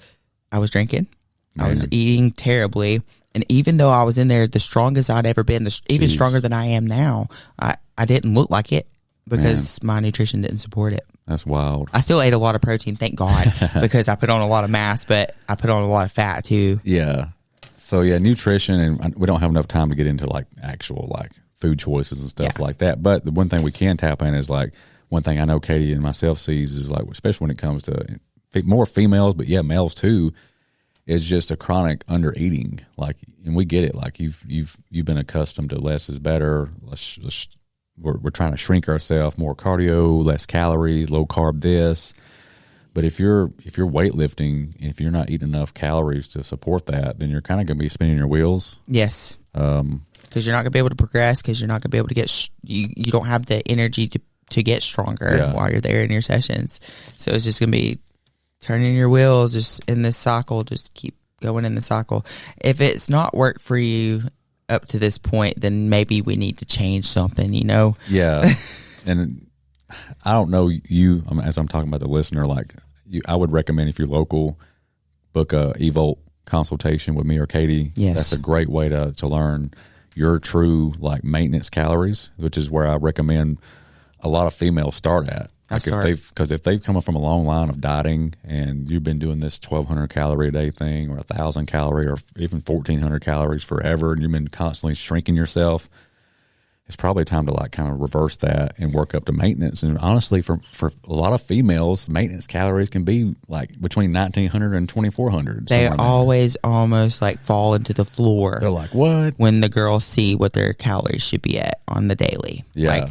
I was drinking. Man. I was eating terribly, and even though I was in there the strongest I'd ever been, even stronger than I am now, I didn't look like it because my nutrition didn't support it. That's wild. I still ate a lot of protein, thank God, because I put on a lot of mass, but I put on a lot of fat too. Yeah. So nutrition, and we don't have enough time to get into like actual like food choices and stuff like that. But the one thing we can tap in is like one thing I know Katie and myself sees is like, especially when it comes to more females, but males too, is just a chronic under eating. Like, and we get it. Like you've been accustomed to less is better. We're trying to shrink ourselves, more cardio, less calories, low carb this. But if you're weightlifting and if you're not eating enough calories to support that, then you're kind of going to be spinning your wheels. Yes. Because you're not going to be able to progress, because you're not going to be able to get you don't have the energy to get stronger while you're there in your sessions. So it's just going to be turning your wheels just in this cycle, just keep going in the cycle. If it's not worked for you up to this point, then maybe we need to change something, you know? Yeah. And I don't know you, as I'm talking about the listener, like I would recommend if you're local, book a eVolt consultation with me or Katie. Yes. That's a great way to learn your true like maintenance calories, which is where I recommend a lot of females start at. Like if they've come up from a long line of dieting and you've been doing this 1,200 calorie a day thing or 1,000 calorie or even 1,400 calories forever, and you've been constantly shrinking yourself, it's probably time to like kind of reverse that and work up to maintenance. And honestly, for a lot of females, maintenance calories can be like between 1,900 and 2,400. They always almost like fall into the floor. They're like, what? When the girls see what their calories should be at on the daily. Yeah. Like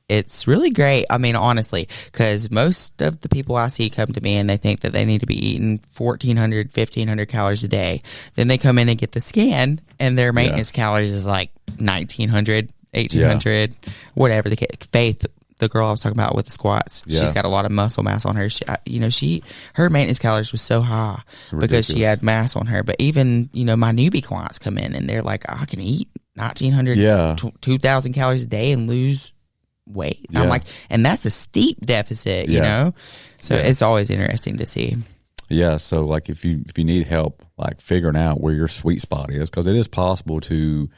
it's really great. I mean, honestly, because most of the people I see come to me and they think that they need to be eating 1,400, 1,500 calories a day. Then they come in and get the scan and their maintenance calories is like 1,900, 1,800, whatever the case. Faith, the girl I was talking about with the squats. Yeah. She's got a lot of muscle mass on her. Her maintenance calories was so high because she had mass on her. But even, my newbie clients come in and they're like, I can eat 1,900, 2,000 calories a day and lose weight. I'm like, and that's a steep deficit, So it's always interesting to see. Yeah, so like if you need help like figuring out where your sweet spot is, because it is possible to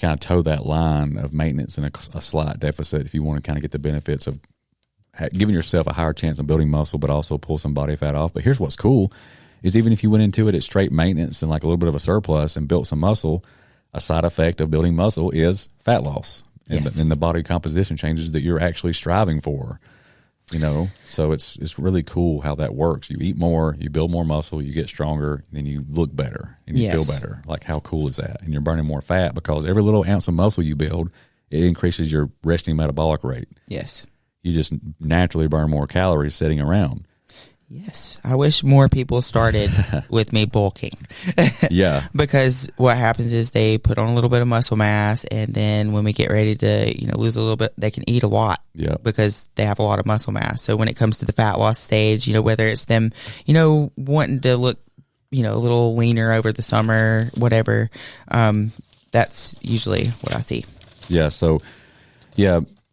kind of toe that line of maintenance and a slight deficit if you want to kind of get the benefits of giving yourself a higher chance of building muscle, but also pull some body fat off. But here's what's cool is even if you went into it at straight maintenance and like a little bit of a surplus and built some muscle, a side effect of building muscle is fat loss and the body composition changes that you're actually striving for. So it's really cool how that works. You eat more, you build more muscle, you get stronger, then you look better and you feel better. Like, how cool is that? And you're burning more fat because every little ounce of muscle you build, it increases your resting metabolic rate. Yes. You just naturally burn more calories sitting around. Yes. I wish more people started with me bulking. Yeah. Because what happens is they put on a little bit of muscle mass, and then when we get ready to, lose a little bit, they can eat a lot because they have a lot of muscle mass. So when it comes to the fat loss stage, whether it's them, wanting to look, a little leaner over the summer, whatever, that's usually what I see. Yeah. So,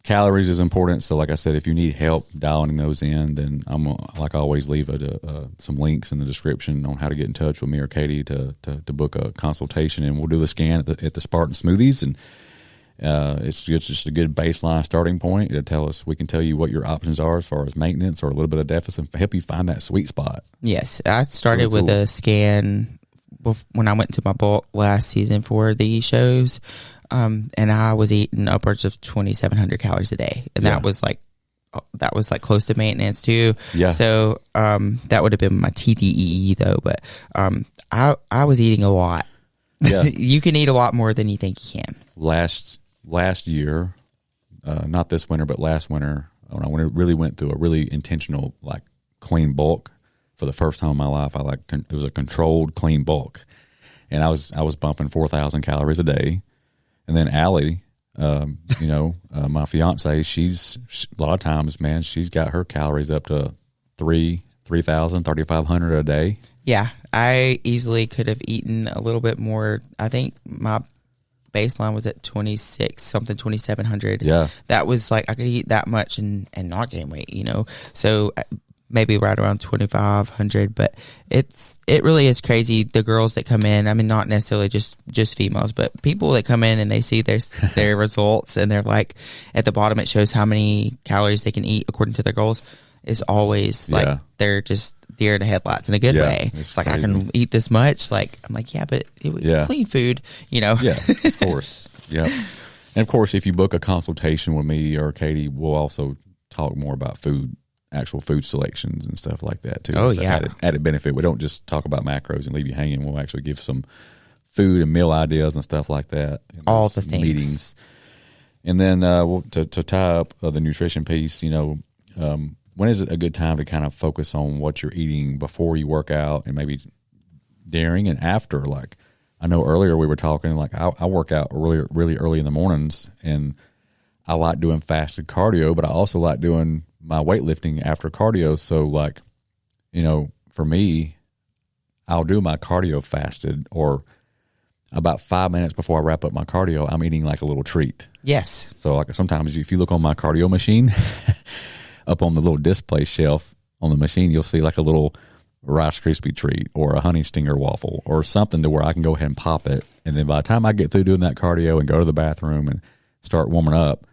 calories is important. So like I said, if you need help dialing those in, then I'm like I always leave some links in the description on how to get in touch with me or Katie to book a consultation, and we'll do the scan at the Spartan Smoothies, and it's just a good baseline starting point. We can tell you what your options are as far as maintenance or a little bit of deficit, help you find that sweet spot. Yes, I started with a scan when I went to my bulk last season for the shows. And I was eating upwards of 2,700 calories a day, and that was like close to maintenance too. Yeah. So that would have been my TDEE though, but I was eating a lot. Yeah. You can eat a lot more than you think you can. Last year, not this winter, but last winter, when I really went through a really intentional like clean bulk for the first time in my life, it was a controlled clean bulk, and I was bumping 4,000 calories a day. And then Allie, my fiance, she's a lot of times, man, she's got her calories up to 3,000, 3,500 a day. Yeah, I easily could have eaten a little bit more. I think my baseline was at 2,700. Yeah, that was like I could eat that much and not gain weight. So maybe right around 2,500, but it really is crazy. The girls that come in, I mean, not necessarily just females, but people that come in and they see their results, and they're like, at the bottom it shows how many calories they can eat according to their goals. Is always like they're just deer in the headlights in a good way. It's like, crazy. I can eat this much. Like, I'm like, but clean food, Yeah, of course. Yeah, and of course, if you book a consultation with me or Katie, we'll also talk more about actual food selections and stuff like that too. Oh, so added benefit. We don't just talk about macros and leave you hanging. We'll actually give some food and meal ideas and stuff like that. All the things. Meetings. And then to tie up the nutrition piece, when is it a good time to kind of focus on what you're eating before you work out and maybe during and after? Like, I know earlier we were talking, like I work out really, really early in the mornings, and I like doing fasted cardio, but I also like doing my weightlifting after cardio. So like, for me, I'll do my cardio fasted, or about 5 minutes before I wrap up my cardio, I'm eating like a little treat. Yes. So like sometimes if you look on my cardio machine, up on the little display shelf on the machine, you'll see like a little Rice Krispie treat or a Honey Stinger waffle or something to where I can go ahead and pop it. And then by the time I get through doing that cardio and go to the bathroom and start warming up,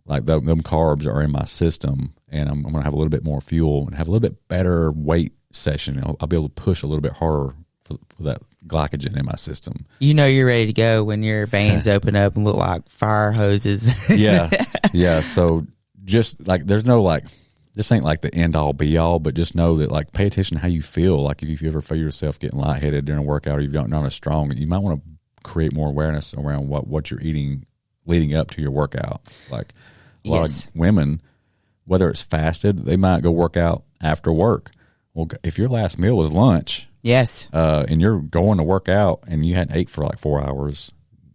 like them carbs are in my system, and I'm going to have a little bit more fuel and have a little bit better weight session. I'll be able to push a little bit harder for that glycogen in my system. You're ready to go when your veins open up and look like fire hoses. Yeah. So just like there's no like, this ain't like the end all be all, but just know that like pay attention to how you feel. Like if you ever feel yourself getting lightheaded during a workout, or you don't not as strong, you might want to create more awareness around what you're eating leading up to your workout. Like a lot of women, whether it's fasted, they might go work out after work. Well, if your last meal was lunch, yes, and you're going to work out and you hadn't ate for like 4 hours,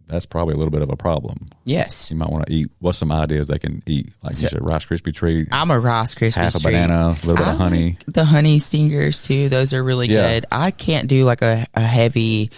that's probably a little bit of a problem. Yes. You might want to eat. What's some ideas they can eat? Like you said, Rice Krispie treat. I'm a Rice Krispie half a treat. banana, a little bit of honey. Like the honey stingers too. Those are really good. I can't do like a heavy.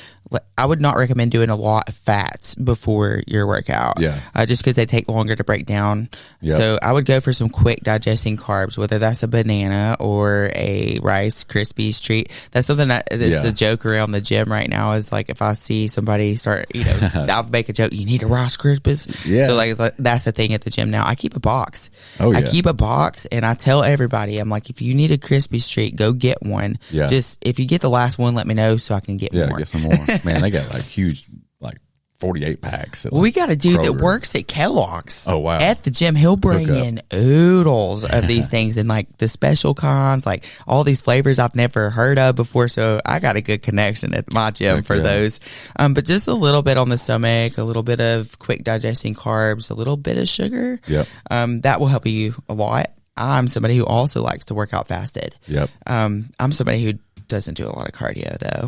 I would not recommend doing a lot of fats before your workout. Yeah. Just because they take longer to break down. Yep. So I would go for some quick digesting carbs, whether that's a banana or a Rice Krispies treat. That's something that's a joke around the gym right now is like if I see somebody start, I'll make a joke, you need a Rice Krispies. Yeah. So like that's the thing at the gym now. I keep a box. Oh, yeah. I keep a box and I tell everybody, I'm like, if you need a Krispies treat, go get one. Yeah. Just if you get the last one, let me know so I can get more. Yeah, get some more. Man, they got like huge, like 48 packs. Well, we got a dude that works at Kellogg's. Oh, wow. At the gym. He'll bring in oodles of these things and like the special cons, like all these flavors I've never heard of before. So I got a good connection at my gym for those. But just a little bit on the stomach, a little bit of quick digesting carbs, a little bit of sugar. Yep. That will help you a lot. I'm somebody who also likes to work out fasted. Yep. I'm somebody who doesn't do a lot of cardio though,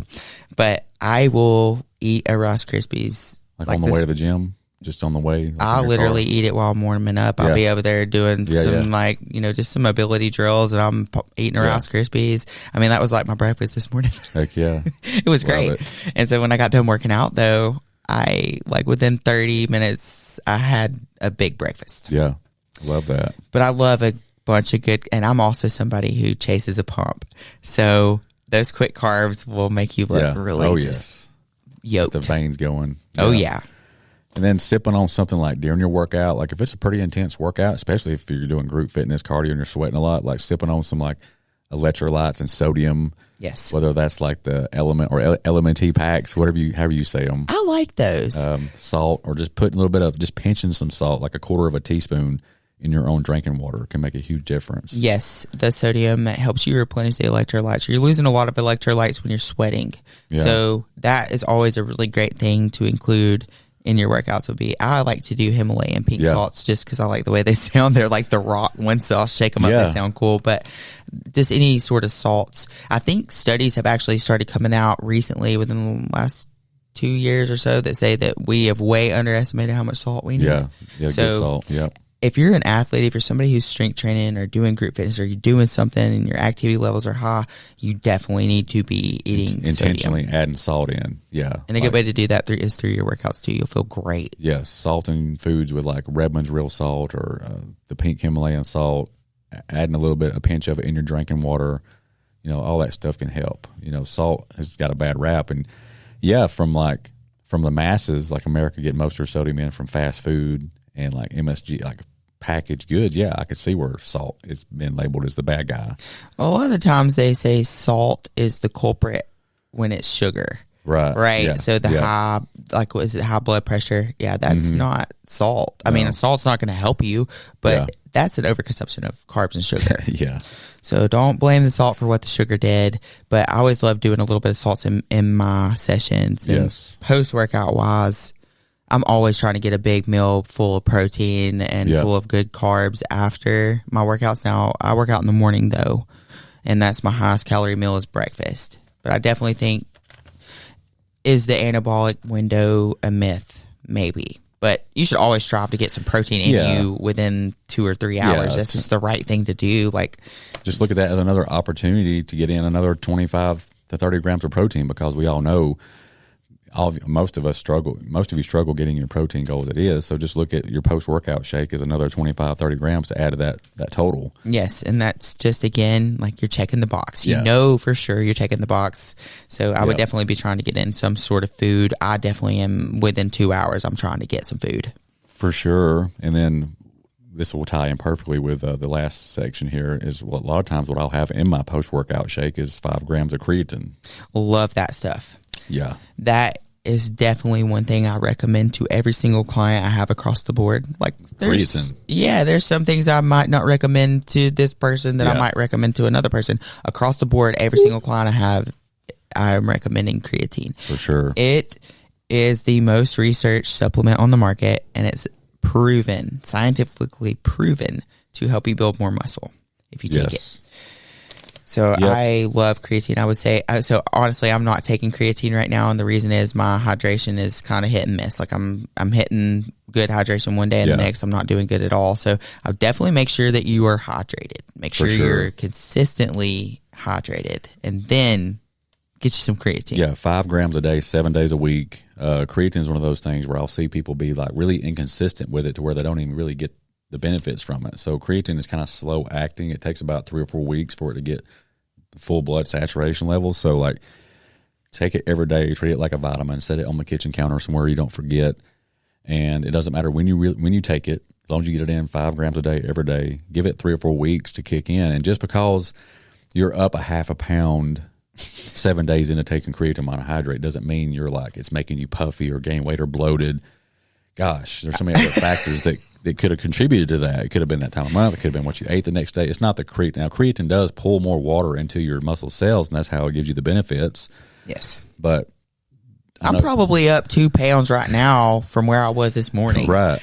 but I will eat a Rice Krispies like on the way to the gym, just on the way. Like I'll literally eat it while I'm warming up. I'll be over there doing some like just some mobility drills, and I'm eating a Rice Krispies. I mean, that was like my breakfast this morning. Heck yeah, it was great. And so when I got done working out though, I like within 30 minutes I had a big breakfast. Yeah, love that. But I love a bunch of good, and I'm also somebody who chases a pump, so those quick carbs will make you look really just yoked. Get the veins going. Oh, yeah. And then sipping on something like during your workout, like if it's a pretty intense workout, especially if you're doing group fitness, cardio, and you're sweating a lot, like sipping on some like electrolytes and sodium. Yes. Whether that's like the Element or LMNT packs, however you say them. I like those. Salt, or just putting a little bit of, just pinching some salt, like a quarter of a teaspoon in your own drinking water can make a huge difference. Yes, the sodium helps you replenish the electrolytes. You're losing a lot of electrolytes when you're sweating. Yeah. So that is always a really great thing to include in your workouts. Would be, I like to do Himalayan pink salts just because I like the way they sound. They're like the rock ones, so I'll shake them up. They sound cool. But just any sort of salts. I think studies have actually started coming out recently within the last 2 years or so that say that we have way underestimated how much salt we need. Yeah, so, good salt. Yeah. If you're an athlete, if you're somebody who's strength training or doing group fitness, or you're doing something and your activity levels are high, you definitely need to be eating intentionally sodium. Adding salt in. Yeah. And a good way to do that is through your workouts too. You'll feel great. Yes. Salting foods with like Redmond's real salt or the pink Himalayan salt, adding a pinch of it in your drinking water, all that stuff can help. Salt has got a bad rap. And from the masses, like America get most of their sodium in from fast food and like MSG, like packaged goods. Yeah, I could see where salt has been labeled as the bad guy. A lot of the times they say salt is the culprit when it's sugar. Right. Yeah. So the high, like, what is it, high blood pressure? Yeah, that's not salt. I mean, salt's not going to help you, but that's an overconsumption of carbs and sugar. Yeah. So don't blame the salt for what the sugar did. But I always love doing a little bit of salts in my sessions. And post-workout wise, I'm always trying to get a big meal full of protein and full of good carbs after my workouts. Now, I work out in the morning, though, and that's my highest calorie meal is breakfast. But I definitely think, is the anabolic window a myth? Maybe. But you should always strive to get some protein in you within 2 or 3 hours. That's just the right thing to do. Like, just look at that as another opportunity to get in another 25 to 30 grams of protein, because we all know most of you struggle getting your protein goal as it is. So just look at your post-workout shake as another 25, 30 grams to add to that total. Yes, and that's just, again, like you're checking the box. You know for sure you're checking the box. So I would definitely be trying to get in some sort of food. I definitely am within 2 hours. I'm trying to get some food. For sure. And then this will tie in perfectly with the last section here is a lot of times what I'll have in my post-workout shake is 5 grams of creatine. Love that stuff. Yeah. That is definitely one thing I recommend to every single client I have across the board. Like, there's some things I might not recommend to this person that I might recommend to another person. Across the board, every single client I have, I'm recommending creatine. For sure. It is the most researched supplement on the market, and it's scientifically proven to help you build more muscle if you take it. So I love creatine. I would say, so honestly, I'm not taking creatine right now. And the reason is my hydration is kind of hit and miss. Like I'm hitting good hydration one day and the next I'm not doing good at all. So I'll definitely make sure that you are hydrated. Make sure you're consistently hydrated, and then get you some creatine. Yeah, 5 grams a day, 7 days a week. Creatine is one of those things where I'll see people be like really inconsistent with it to where they don't even really get the benefits from it. So creatine is kind of slow acting. It takes about 3 or 4 weeks for it to get full blood saturation levels. So like take it every day, treat it like a vitamin, set it on the kitchen counter somewhere you don't forget. And it doesn't matter when you take it, as long as you get it in 5 grams a day every day, give it 3 or 4 weeks to kick in. And just because you're up a half a pound 7 days into taking creatine monohydrate doesn't mean you're like it's making you puffy or gain weight or bloated. Gosh, there's so many other factors that could have contributed to that. It could have been that time of month. It could have been what you ate the next day. It's not the creatine. Now, creatine does pull more water into your muscle cells, and that's how it gives you the benefits. Yes. But I'm probably up 2 pounds right now from where I was this morning. Right.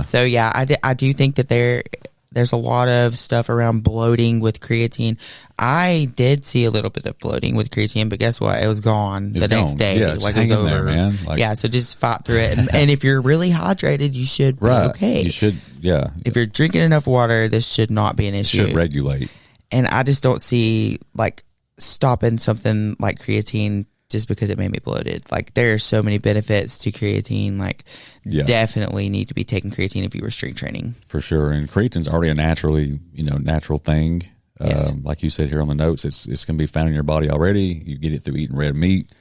So, yeah, I do think that there's a lot of stuff around bloating with creatine. I did see a little bit of bloating with creatine, but guess what? It was gone the next day. Yeah, like it was over. There, man. Like, so just fight through it. And if you're really hydrated, you should be okay. You should, yeah. If you're drinking enough water, this should not be an issue. It should regulate. And I just don't see like stopping something like creatine just because it made me bloated. Like there are so many benefits to creatine. Like definitely need to be taking creatine if you were strength training. For sure. And creatine's already a natural thing. Yes. Like you said here on the notes, it's going to be found in your body already. You get it through eating red meat.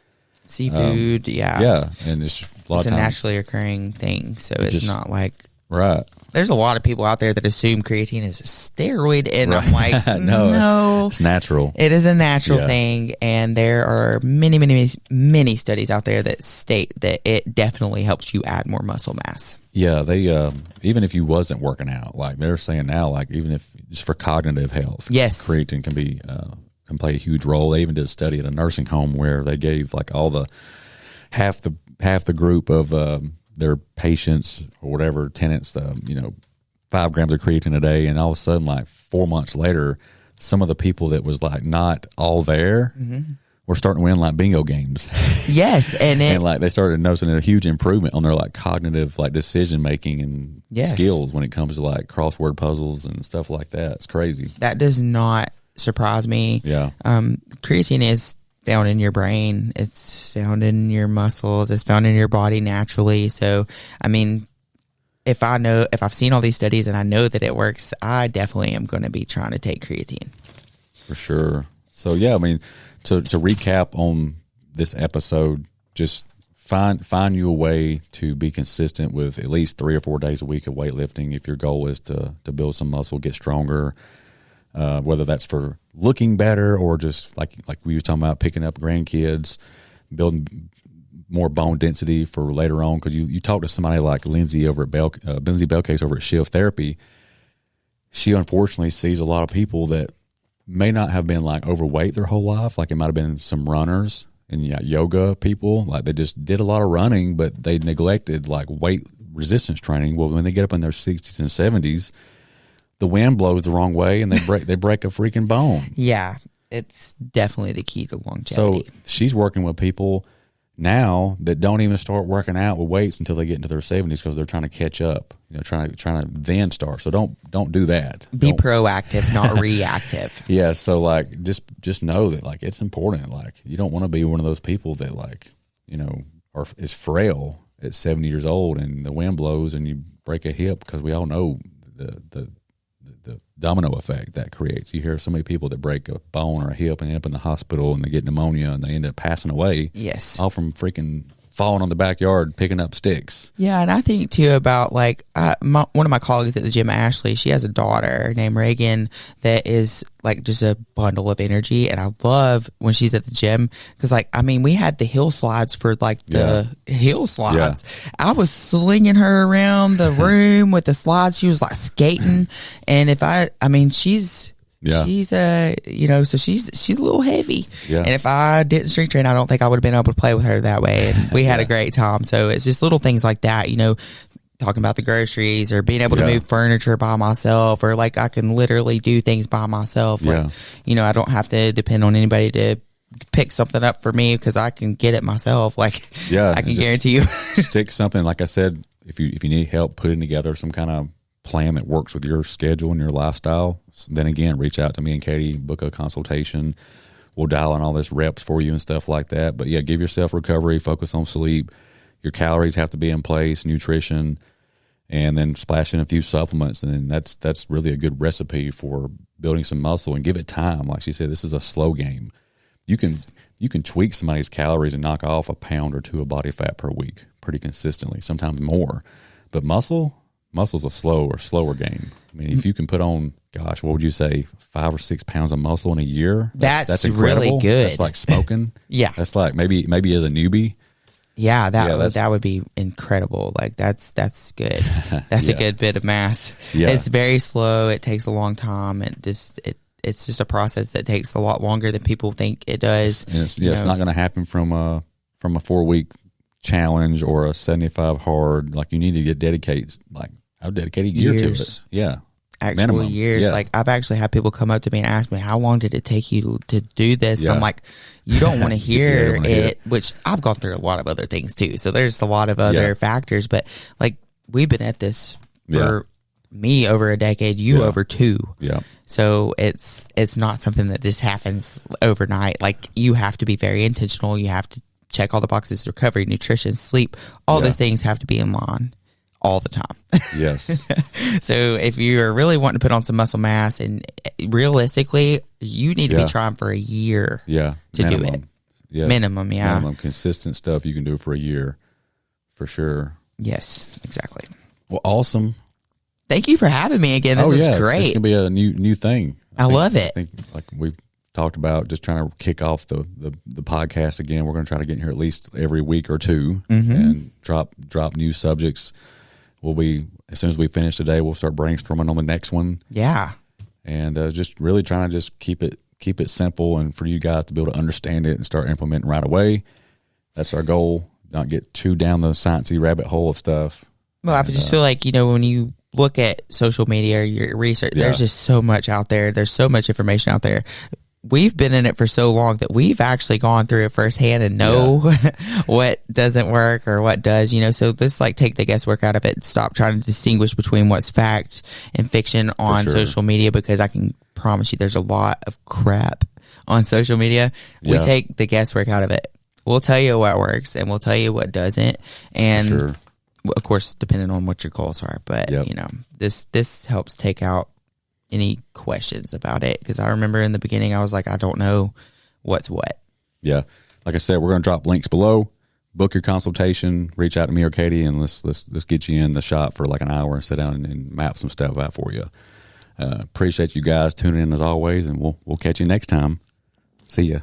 Seafood, Yeah. And it's a naturally occurring thing. So it's not like... Right. There's a lot of people out there that assume creatine is a steroid, and I'm like, no, it's natural. It is a natural thing, and there are many, many, many studies out there that state that it definitely helps you add more muscle mass. Yeah, they even if you wasn't working out, like they're saying now, like even if just for cognitive health, creatine can play a huge role. They even did a study at a nursing home where they gave like all the half the group of their patients or whatever tenants, 5 grams of creatine a day, and all of a sudden, like 4 months later, some of the people that was like not all there were starting to win like bingo games. Yes, and like they started noticing a huge improvement on their like cognitive like decision making and skills when it comes to like crossword puzzles and stuff like that. It's crazy. That does not surprise me. Yeah, creatine is found in your brain, it's found in your muscles, it's found in your body naturally. So, I mean, if I've seen all these studies and I know that it works, I definitely am going to be trying to take creatine. For sure. So, yeah, I mean, to recap on this episode, just find you a way to be consistent with at least 3 or 4 days a week of weightlifting if your goal is to build some muscle, get stronger. Whether that's for looking better or just like we were talking about, picking up grandkids, building more bone density for later on. Because you talk to somebody like Lindsay over at Lindsay Bellcase over at Shift Therapy, she unfortunately sees a lot of people that may not have been like overweight their whole life. Like it might have been some runners and yoga people, like they just did a lot of running, but they neglected like weight resistance training. Well, when they get up in their 60s and 70s, the wind blows the wrong way and they break a freaking bone. Yeah, it's definitely the key to longevity. So she's working with people now that don't even start working out with weights until they get into their 70s because they're trying to catch up, trying to then start. So don't do that. Be proactive, not reactive. Yeah, so like just know that like it's important. Like you don't want to be one of those people that like, is frail at 70 years old and the wind blows and you break a hip, because we all know the domino effect that creates. You hear so many people that break a bone or a hip and end up in the hospital and they get pneumonia and they end up passing away. Yes. All from freaking falling on the backyard, picking up sticks. Yeah, and I think too about like one of my colleagues at the gym, Ashley, she has a daughter named Reagan that is like just a bundle of energy, and I love when she's at the gym because like, I mean, we had the hill slides for like the hill slides. Yeah. I was slinging her around the room with the slides. She was like skating, and she's so she's a little heavy. Yeah. And if I didn't strength train, I don't think I would have been able to play with her that way. And we had a great time. So it's just little things like that, talking about the groceries or being able to move furniture by myself, or like I can literally do things by myself. Like, I don't have to depend on anybody to pick something up for me because I can get it myself. Like, I can guarantee you. Stick something, like I said, if you need help putting together some kind of plan that works with your schedule and your lifestyle, then again, reach out to me and Katie, book a consultation. We'll dial in all this reps for you and stuff like that. But yeah, give yourself recovery, focus on sleep. Your calories have to be in place, nutrition, and then splash in a few supplements. And then that's really a good recipe for building some muscle, and give it time. Like she said, this is a slow game. You can tweak somebody's calories and knock off a pound or two of body fat per week pretty consistently, sometimes more. But muscle's a slower game. I mean, if you can put on, gosh, what would you say, 5 or 6 pounds of muscle in a year? That's really good. That's like smoking. Yeah. That's like maybe as a newbie. Yeah, that would be incredible. Like that's good. That's a good bit of mass. Yeah. It's very slow. It takes a long time. It's just a process that takes a lot longer than people think it does. And it's not going to happen from a 4-week challenge or a 75 hard. Like, you need to get dedicated. Like, I've dedicated years to it. Yeah. Actual minimum. Years. Yeah. Like, I've actually had people come up to me and ask me, how long did it take you to do this? Yeah. I'm like, you don't want to hear it, which I've gone through a lot of other things too. So there's a lot of other factors, but like, we've been at this for me over a decade, you over 2. Yeah. So it's not something that just happens overnight. Like, you have to be very intentional. You have to check all the boxes: recovery, nutrition, sleep. All those things have to be in line all the time. Yes. So if you're really wanting to put on some muscle mass, and realistically, you need to be trying for a year to do it. Yeah. Minimum, Minimum consistent stuff you can do for a year, for sure. Yes, exactly. Well, awesome. Thank you for having me again. This was great. It's going to be a new thing. I love it. I think, like we've talked about, just trying to kick off the podcast again. We're going to try to get in here at least every week or two and drop new subjects. We'll be, as soon as we finish today, we'll start brainstorming on the next one. Yeah. And just really trying to just keep it simple, and for you guys to be able to understand it and start implementing right away. That's our goal. Not get too down the sciencey rabbit hole of stuff. Well, I just feel like, when you look at social media or your research, there's just so much out there. There's so much information out there. We've been in it for so long that we've actually gone through it firsthand and know what doesn't work or what does, so let's take the guesswork out of it and stop trying to distinguish between what's fact and fiction on social media, because I can promise you there's a lot of crap on social media. We take the guesswork out of it. We'll tell you what works and we'll tell you what doesn't. And of course, depending on what your goals are, but this helps take out any questions about it, because I remember in the beginning I was like, I don't know what's what. Yeah, like I said, we're going to drop links below. Book your consultation, reach out to me or Katie, and let's get you in the shop for like an hour and sit down and map some stuff out for you. Appreciate you guys tuning in as always, and we'll catch you next time. See ya.